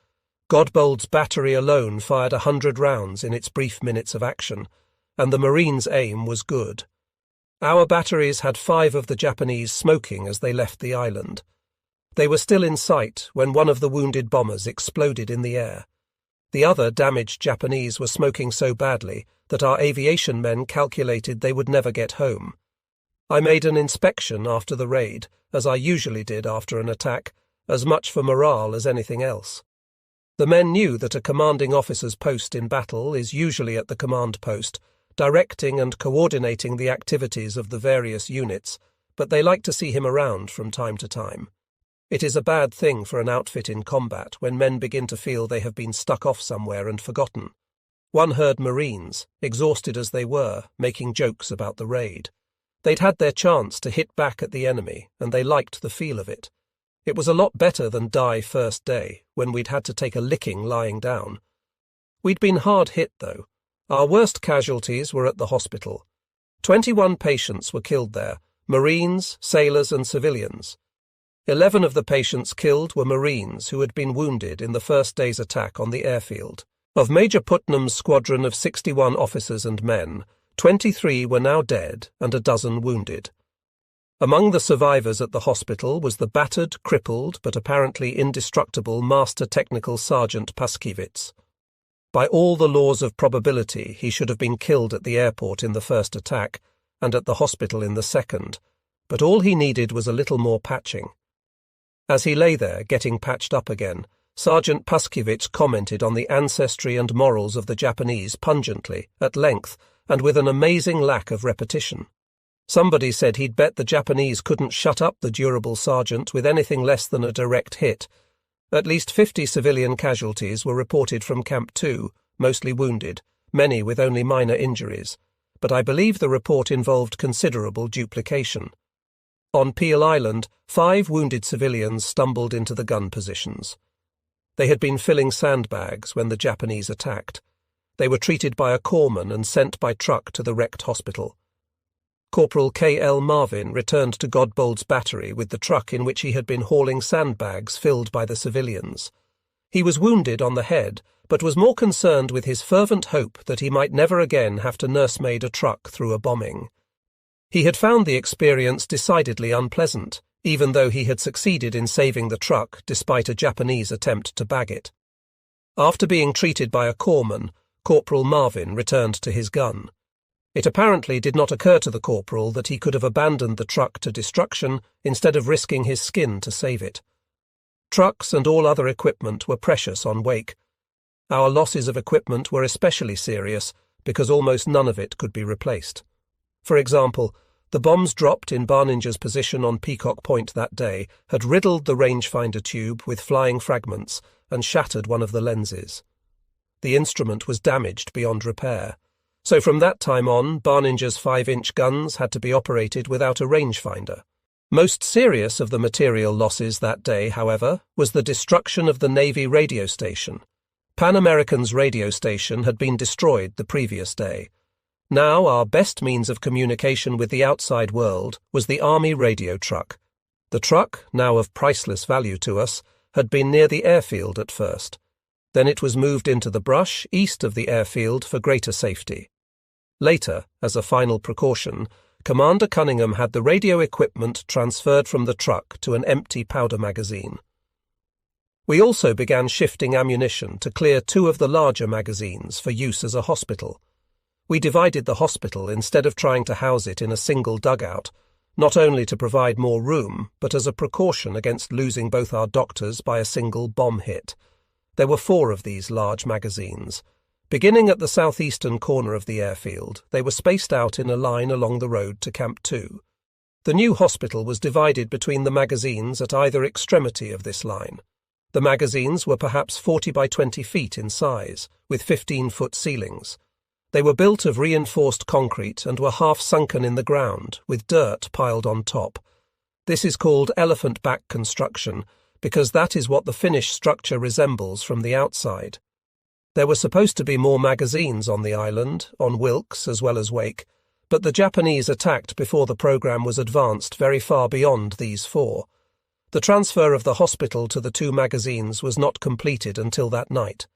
Godbold's battery alone fired 100 rounds in its brief minutes of action, and the Marines' aim was good. Our batteries had 5 of the Japanese smoking as they left the island. They were still in sight when one of the wounded bombers exploded in the air. The other damaged Japanese were smoking so badly that our aviation men calculated they would never get home. I made an inspection after the raid, as I usually did after an attack, as much for morale as anything else. The men knew that a commanding officer's post in battle is usually at the command post, directing and coordinating the activities of the various units, but they like to see him around from time to time. It is a bad thing for an outfit in combat when men begin to feel they have been stuck off somewhere and forgotten. One heard Marines, exhausted as they were, making jokes about the raid. They'd had their chance to hit back at the enemy, and they liked the feel of it. It was a lot better than die first day, when we'd had to take a licking lying down. We'd been hard hit, though. Our worst casualties were at the hospital. 21 patients were killed there, Marines, sailors and civilians. 11 of the patients killed were Marines who had been wounded in the first day's attack on the airfield. Of Major Putnam's squadron of 61 officers and men, 23 were now dead and a dozen wounded. Among the survivors at the hospital was the battered, crippled, but apparently indestructible Master Technical Sergeant Paskiewicz. By all the laws of probability, he should have been killed at the airport in the first attack, and at the hospital in the second, but all he needed was a little more patching. As he lay there, getting patched up again, Sergeant Paskiewicz commented on the ancestry and morals of the Japanese pungently, at length, and with an amazing lack of repetition. Somebody said he'd bet the Japanese couldn't shut up the durable sergeant with anything less than a direct hit. At least 50 civilian casualties were reported from Camp 2, mostly wounded, many with only minor injuries, but I believe the report involved considerable duplication. On Peel Island, 5 wounded civilians stumbled into the gun positions. They had been filling sandbags when the Japanese attacked. They were treated by a corpsman and sent by truck to the wrecked hospital. Corporal K.L. Marvin returned to Godbold's battery with the truck in which he had been hauling sandbags filled by the civilians. He was wounded on the head, but was more concerned with his fervent hope that he might never again have to nursemaid a truck through a bombing. He had found the experience decidedly unpleasant, even though he had succeeded in saving the truck despite a Japanese attempt to bag it. After being treated by a corpsman, Corporal Marvin returned to his gun. It apparently did not occur to the corporal that he could have abandoned the truck to destruction instead of risking his skin to save it. Trucks and all other equipment were precious on Wake. Our losses of equipment were especially serious because almost none of it could be replaced. For example, the bombs dropped in Barninger's position on Peacock Point that day had riddled the rangefinder tube with flying fragments and shattered one of the lenses. The instrument was damaged beyond repair, so from that time on, Barninger's 5-inch guns had to be operated without a rangefinder. Most serious of the material losses that day, however, was the destruction of the Navy radio station. Pan American's radio station had been destroyed the previous day. Now our best means of communication with the outside world was the Army radio truck. The truck, now of priceless value to us, had been near the airfield at first. Then it was moved into the brush east of the airfield for greater safety. Later, as a final precaution, Commander Cunningham had the radio equipment transferred from the truck to an empty powder magazine. We also began shifting ammunition to clear 2 of the larger magazines for use as a hospital. We divided the hospital instead of trying to house it in a single dugout, not only to provide more room, but as a precaution against losing both our doctors by a single bomb hit. There were 4 of these large magazines. Beginning at the southeastern corner of the airfield, they were spaced out in a line along the road to Camp 2. The new hospital was divided between the magazines at either extremity of this line. The magazines were perhaps 40 by 20 feet in size, with 15-foot ceilings. They were built of reinforced concrete and were half sunken in the ground, with dirt piled on top. This is called elephant back construction, because that is what the finished structure resembles from the outside. There were supposed to be more magazines on the island, on Wilkes as well as Wake, but the Japanese attacked before the program was advanced very far beyond these 4. The transfer of the hospital to the 2 magazines was not completed until that night.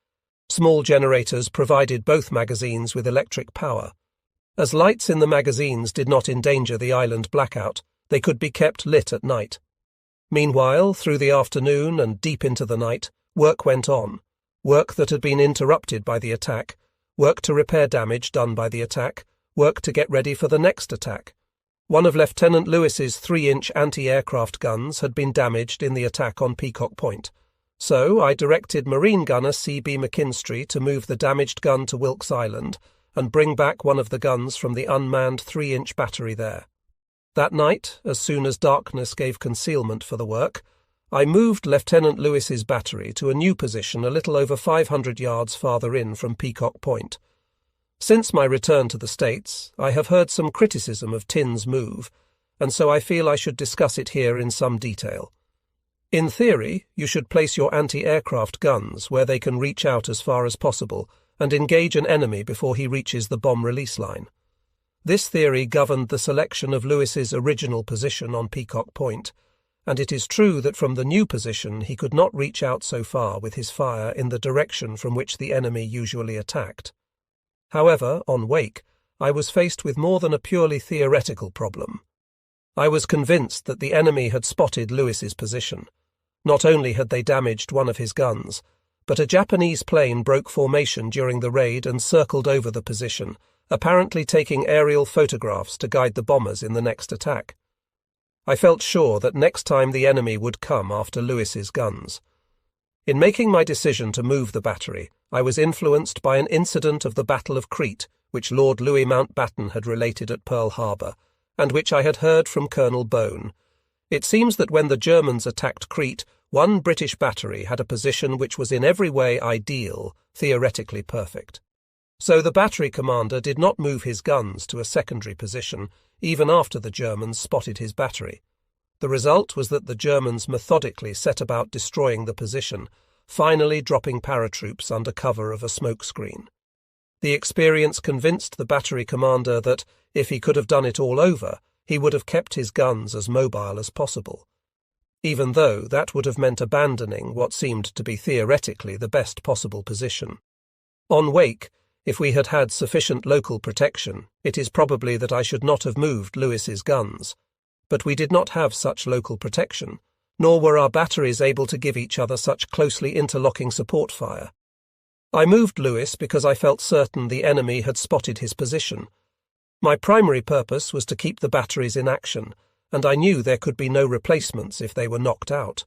Small generators provided both magazines with electric power. As lights in the magazines did not endanger the island blackout, they could be kept lit at night. Meanwhile, through the afternoon and deep into the night, work went on. Work that had been interrupted by the attack, work to repair damage done by the attack, work to get ready for the next attack. One of Lieutenant Lewis's 3-inch anti-aircraft guns had been damaged in the attack on Peacock Point. So I directed Marine gunner C.B. McKinstry to move the damaged gun to Wilkes Island and bring back one of the guns from the unmanned 3-inch battery there. That night, as soon as darkness gave concealment for the work, I moved Lieutenant Lewis's battery to a new position a little over 500 yards farther in from Peacock Point. Since my return to the States, I have heard some criticism of Tin's move, and so I feel I should discuss it here in some detail. In theory, you should place your anti-aircraft guns where they can reach out as far as possible and engage an enemy before he reaches the bomb release line. This theory governed the selection of Lewis's original position on Peacock Point, and it is true that from the new position he could not reach out so far with his fire in the direction from which the enemy usually attacked. However, on Wake, I was faced with more than a purely theoretical problem. I was convinced that the enemy had spotted Lewis's position. Not only had they damaged one of his guns, but a Japanese plane broke formation during the raid and circled over the position, apparently taking aerial photographs to guide the bombers in the next attack. I felt sure that next time the enemy would come after Lewis's guns. In making my decision to move the battery, I was influenced by an incident of the Battle of Crete, which Lord Louis Mountbatten had related at Pearl Harbor, and which I had heard from Colonel Bone. It seems that when the Germans attacked Crete, one British battery had a position which was in every way ideal, theoretically perfect. So the battery commander did not move his guns to a secondary position, even after the Germans spotted his battery. The result was that the Germans methodically set about destroying the position, finally dropping paratroops under cover of a smoke screen. The experience convinced the battery commander that, if he could have done it all over, he would have kept his guns as mobile as possible, even though that would have meant abandoning what seemed to be theoretically the best possible position. On Wake, if we had had sufficient local protection, it is probably that I should not have moved Lewis's guns. But we did not have such local protection, nor were our batteries able to give each other such closely interlocking support fire. I moved Lewis because I felt certain the enemy had spotted his position. My primary purpose was to keep the batteries in action, and I knew there could be no replacements if they were knocked out.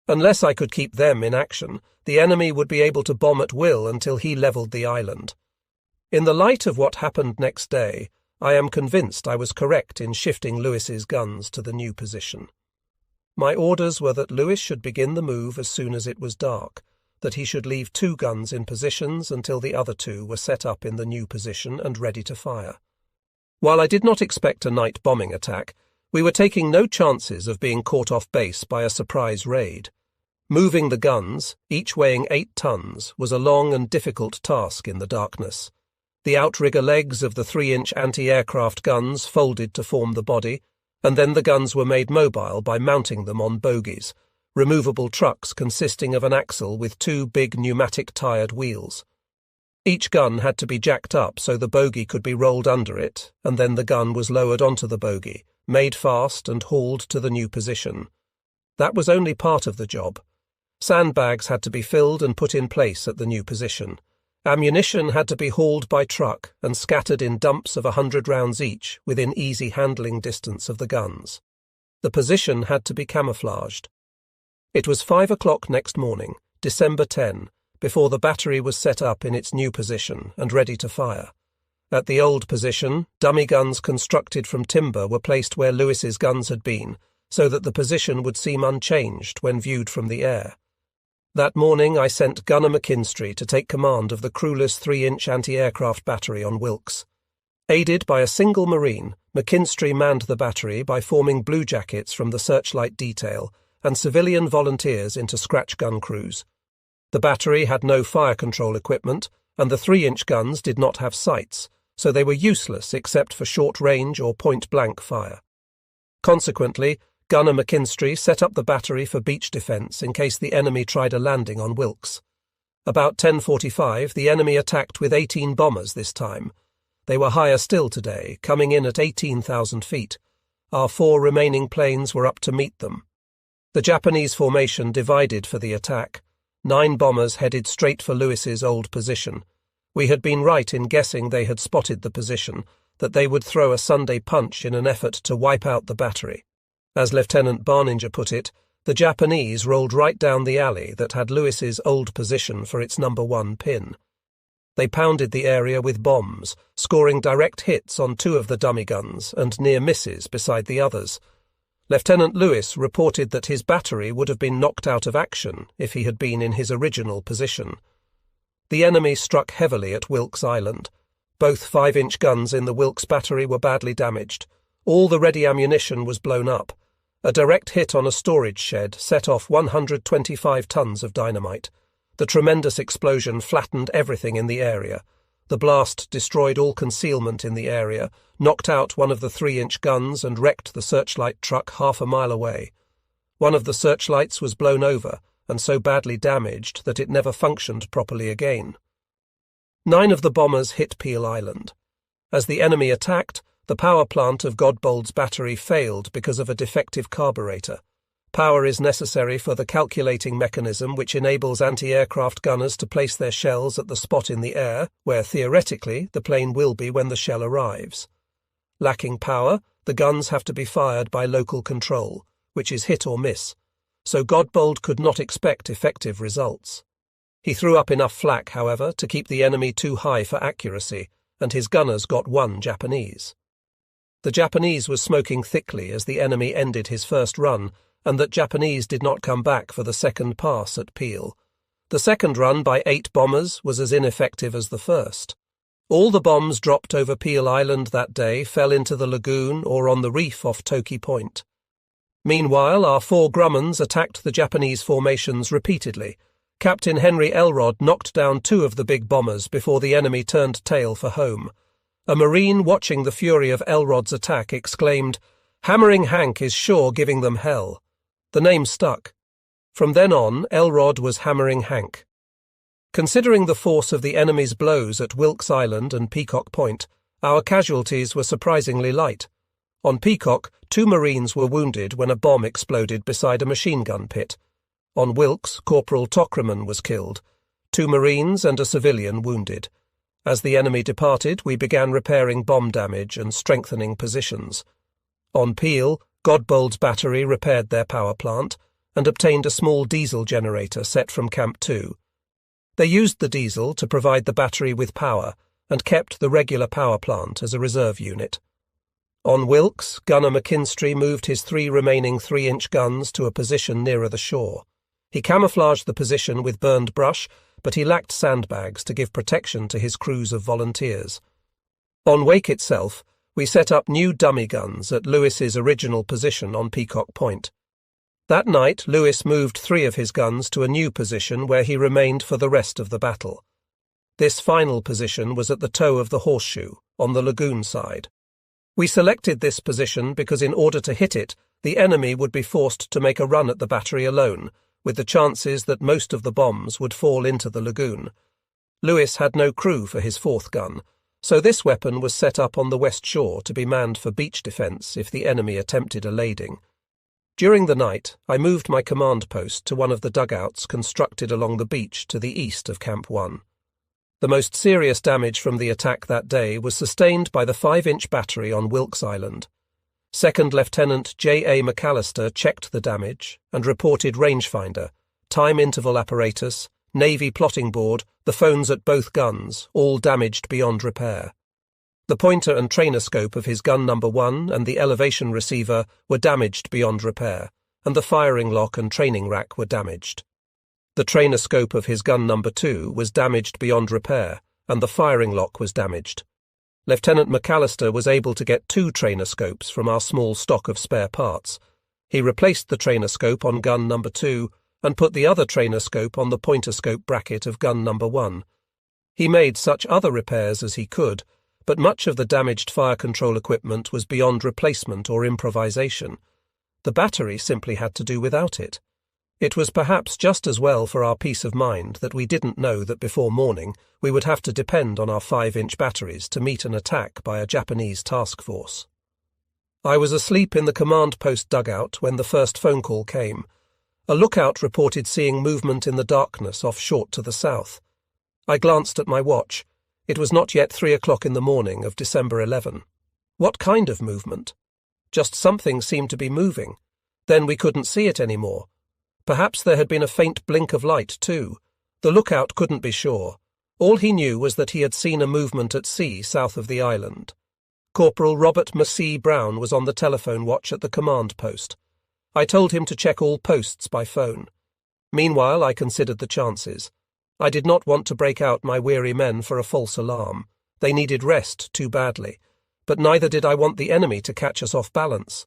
Unless I could keep them in action, the enemy would be able to bomb at will until he levelled the island. In the light of what happened next day, I am convinced I was correct in shifting Lewis's guns to the new position. My orders were that Lewis should begin the move as soon as it was dark, that he should leave 2 guns in positions until the other 2 were set up in the new position and ready to fire. While I did not expect a night bombing attack, we were taking no chances of being caught off base by a surprise raid. Moving the guns, each weighing 8 tons, was a long and difficult task in the darkness. The outrigger legs of the 3-inch anti-aircraft guns folded to form the body, and then the guns were made mobile by mounting them on bogies, removable trucks consisting of an axle with 2 big pneumatic-tired wheels. Each gun had to be jacked up so the bogie could be rolled under it, and then the gun was lowered onto the bogie, made fast and hauled to the new position. That was only part of the job. Sandbags had to be filled and put in place at the new position. Ammunition had to be hauled by truck and scattered in dumps of 100 rounds each within easy handling distance of the guns. The position had to be camouflaged. It was 5 o'clock next morning, December 10, before the battery was set up in its new position and ready to fire. At the old position, dummy guns constructed from timber were placed where Lewis's guns had been, so that the position would seem unchanged when viewed from the air. That morning I sent Gunner McKinstry to take command of the crewless 3-inch anti-aircraft battery on Wilkes. Aided by a single Marine, McKinstry manned the battery by forming bluejackets from the searchlight detail and civilian volunteers into scratch gun crews. The battery had no fire control equipment, and the 3-inch guns did not have sights, so they were useless except for short-range or point-blank fire. Consequently, Gunner McKinstry set up the battery for beach defence in case the enemy tried a landing on Wilkes. About 10:45, the enemy attacked with 18 bombers this time. They were higher still today, coming in at 18,000 feet. Our 4 remaining planes were up to meet them. The Japanese formation divided for the attack. 9 bombers headed straight for Lewis's old position. We had been right in guessing they had spotted the position, that they would throw a Sunday punch in an effort to wipe out the battery. As Lieutenant Barninger put it, the Japanese rolled right down the alley that had Lewis's old position for its number 1 pin. They pounded the area with bombs, scoring direct hits on 2 of the dummy guns and near misses beside the others. Lieutenant Lewis reported that his battery would have been knocked out of action if he had been in his original position. The enemy struck heavily at Wilkes Island. Both 5-inch guns in the Wilkes battery were badly damaged. All the ready ammunition was blown up. A direct hit on a storage shed set off 125 tons of dynamite. The tremendous explosion flattened everything in the area. The blast destroyed all concealment in the area, knocked out one of the 3-inch guns and wrecked the searchlight truck half a mile away. One of the searchlights was blown over and so badly damaged that it never functioned properly again. 9 of the bombers hit Peel Island. As the enemy attacked, the power plant of Godbold's battery failed because of a defective carburetor. Power is necessary for the calculating mechanism which enables anti-aircraft gunners to place their shells at the spot in the air where, theoretically, the plane will be when the shell arrives. Lacking power, the guns have to be fired by local control, which is hit or miss, so Godbold could not expect effective results. He threw up enough flak, however, to keep the enemy too high for accuracy, and his gunners got 1 Japanese. The Japanese was smoking thickly as the enemy ended his first run, and that Japanese did not come back for the second pass at Peel. The second run by 8 bombers was as ineffective as the first. All the bombs dropped over Peel Island that day fell into the lagoon or on the reef off Toki Point. Meanwhile, our 4 Grummans attacked the Japanese formations repeatedly. Captain Henry Elrod knocked down 2 of the big bombers before the enemy turned tail for home. A Marine watching the fury of Elrod's attack exclaimed, "Hammering Hank is sure giving them hell." The name stuck. From then on, Elrod was Hammering Hank. Considering the force of the enemy's blows at Wilkes Island and Peacock Point, our casualties were surprisingly light. On Peacock, 2 Marines were wounded when a bomb exploded beside a machine gun pit. On Wilkes, Corporal Tockraman was killed. 2 Marines and a civilian wounded. As the enemy departed, we began repairing bomb damage and strengthening positions. On Peel, Godbold's battery repaired their power plant and obtained a small diesel generator set from Camp 2. They used the diesel to provide the battery with power and kept the regular power plant as a reserve unit. On Wilkes, Gunner McKinstry moved his 3 remaining 3-inch guns to a position nearer the shore. He camouflaged the position with burned brush, but he lacked sandbags to give protection to his crews of volunteers. On Wake itself, we set up new dummy guns at Lewis's original position on Peacock Point. That night, Lewis moved 3 of his guns to a new position where he remained for the rest of the battle. This final position was at the toe of the horseshoe, on the lagoon side. We selected this position because in order to hit it, the enemy would be forced to make a run at the battery alone, with the chances that most of the bombs would fall into the lagoon. Lewis had no crew for his 4th gun, so this weapon was set up on the west shore to be manned for beach defence if the enemy attempted a lading. During the night, I moved my command post to one of the dugouts constructed along the beach to the east of Camp 1. The most serious damage from the attack that day was sustained by the 5-inch battery on Wilkes Island. 2nd Lieutenant J.A. McAllister checked the damage and reported rangefinder, time interval apparatus, Navy plotting board, the phones at both guns, all damaged beyond repair. The pointer and trainer scope of his gun number 1 and the elevation receiver were damaged beyond repair, and the firing lock and training rack were damaged. The trainer scope of his gun number 2 was damaged beyond repair, and the firing lock was damaged. Lieutenant McAllister was able to get 2 trainer scopes from our small stock of spare parts. He replaced the trainer scope on gun number 2 and put the other trainer scope on the pointer scope bracket of gun number 1. He made such other repairs as he could, but much of the damaged fire control equipment was beyond replacement or improvisation. The battery simply had to do without it. It was perhaps just as well for our peace of mind that we didn't know that before morning we would have to depend on our 5-inch batteries to meet an attack by a Japanese task force. I was asleep in the command post dugout when the first phone call came. A lookout reported seeing movement in the darkness off short to the south. I glanced at my watch. It was not yet 3 o'clock in the morning of December 11. What kind of movement? Just something seemed to be moving. Then we couldn't see it anymore. Perhaps there had been a faint blink of light, too. The lookout couldn't be sure. All he knew was that he had seen a movement at sea south of the island. Corporal Robert Massey Brown was on the telephone watch at the command post. I told him to check all posts by phone. Meanwhile, I considered the chances. I did not want to break out my weary men for a false alarm. They needed rest too badly. But neither did I want the enemy to catch us off balance.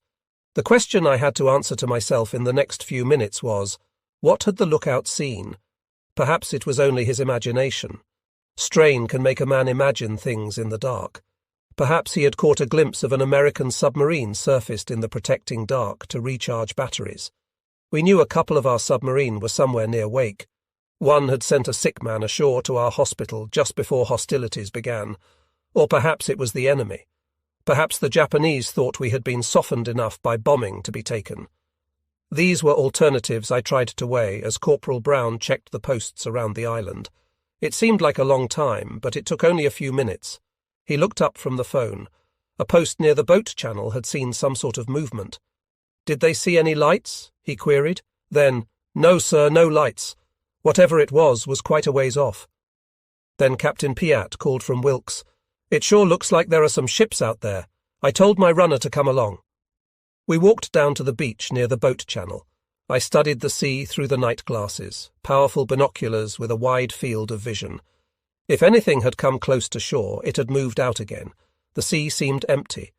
The question I had to answer to myself in the next few minutes was, what had the lookout seen? Perhaps it was only his imagination. Strain can make a man imagine things in the dark. Perhaps he had caught a glimpse of an American submarine surfaced in the protecting dark to recharge batteries. We knew a couple of our submarine were somewhere near Wake. One had sent a sick man ashore to our hospital just before hostilities began. Or perhaps it was the enemy. Perhaps the Japanese thought we had been softened enough by bombing to be taken. These were alternatives I tried to weigh as Corporal Brown checked the posts around the island. It seemed like a long time, but it took only a few minutes. He looked up from the phone. A post near the boat channel had seen some sort of movement. "Did they see any lights?" he queried. Then, "No, sir, no lights. Whatever it was quite a ways off." Then Captain Piat called from Wilkes. "It sure looks like there are some ships out there. I told my runner to come along." We walked down to the beach near the boat channel. I studied the sea through the night glasses, powerful binoculars with a wide field of vision. If anything had come close to shore, it had moved out again. The sea seemed empty.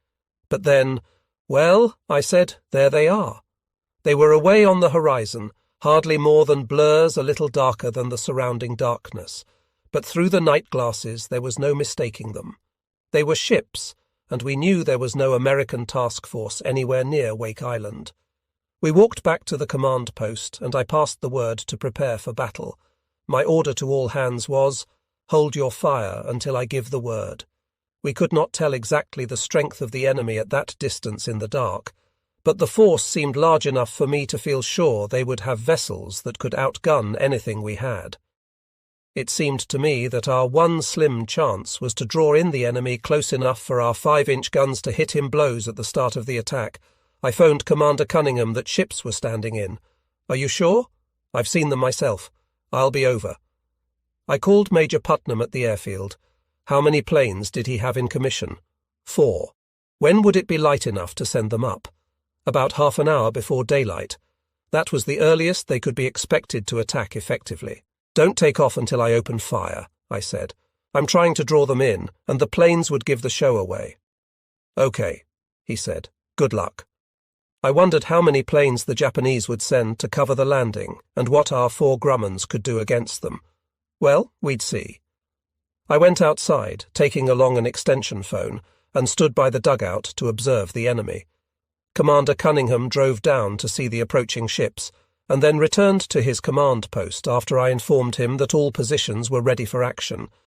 But then, "Well," I said, "there they are." They were away on the horizon, hardly more than blurs a little darker than the surrounding darkness. But through the night glasses there was no mistaking them. They were ships, and we knew there was no American task force anywhere near Wake Island. We walked back to the command post, and I passed the word to prepare for battle. My order to all hands was, "Hold your fire until I give the word." We could not tell exactly the strength of the enemy at that distance in the dark, but the force seemed large enough for me to feel sure they would have vessels that could outgun anything we had. It seemed to me that our one slim chance was to draw in the enemy close enough for our 5-inch guns to hit him blows at the start of the attack. I phoned Commander Cunningham that ships were standing in. "Are you sure?" "I've seen them myself. I'll be over." I called Major Putnam at the airfield. How many planes did he have in commission? 4. When would it be light enough to send them up? About half an hour before daylight. That was the earliest they could be expected to attack effectively. "Don't take off until I open fire," I said. "I'm trying to draw them in, and the planes would give the show away." "Okay," he said. "Good luck." I wondered how many planes the Japanese would send to cover the landing and what our 4 Grummons could do against them. Well, we'd see. I went outside, taking along an extension phone, and stood by the dugout to observe the enemy. Commander Cunningham drove down to see the approaching ships, and then returned to his command post after I informed him that all positions were ready for action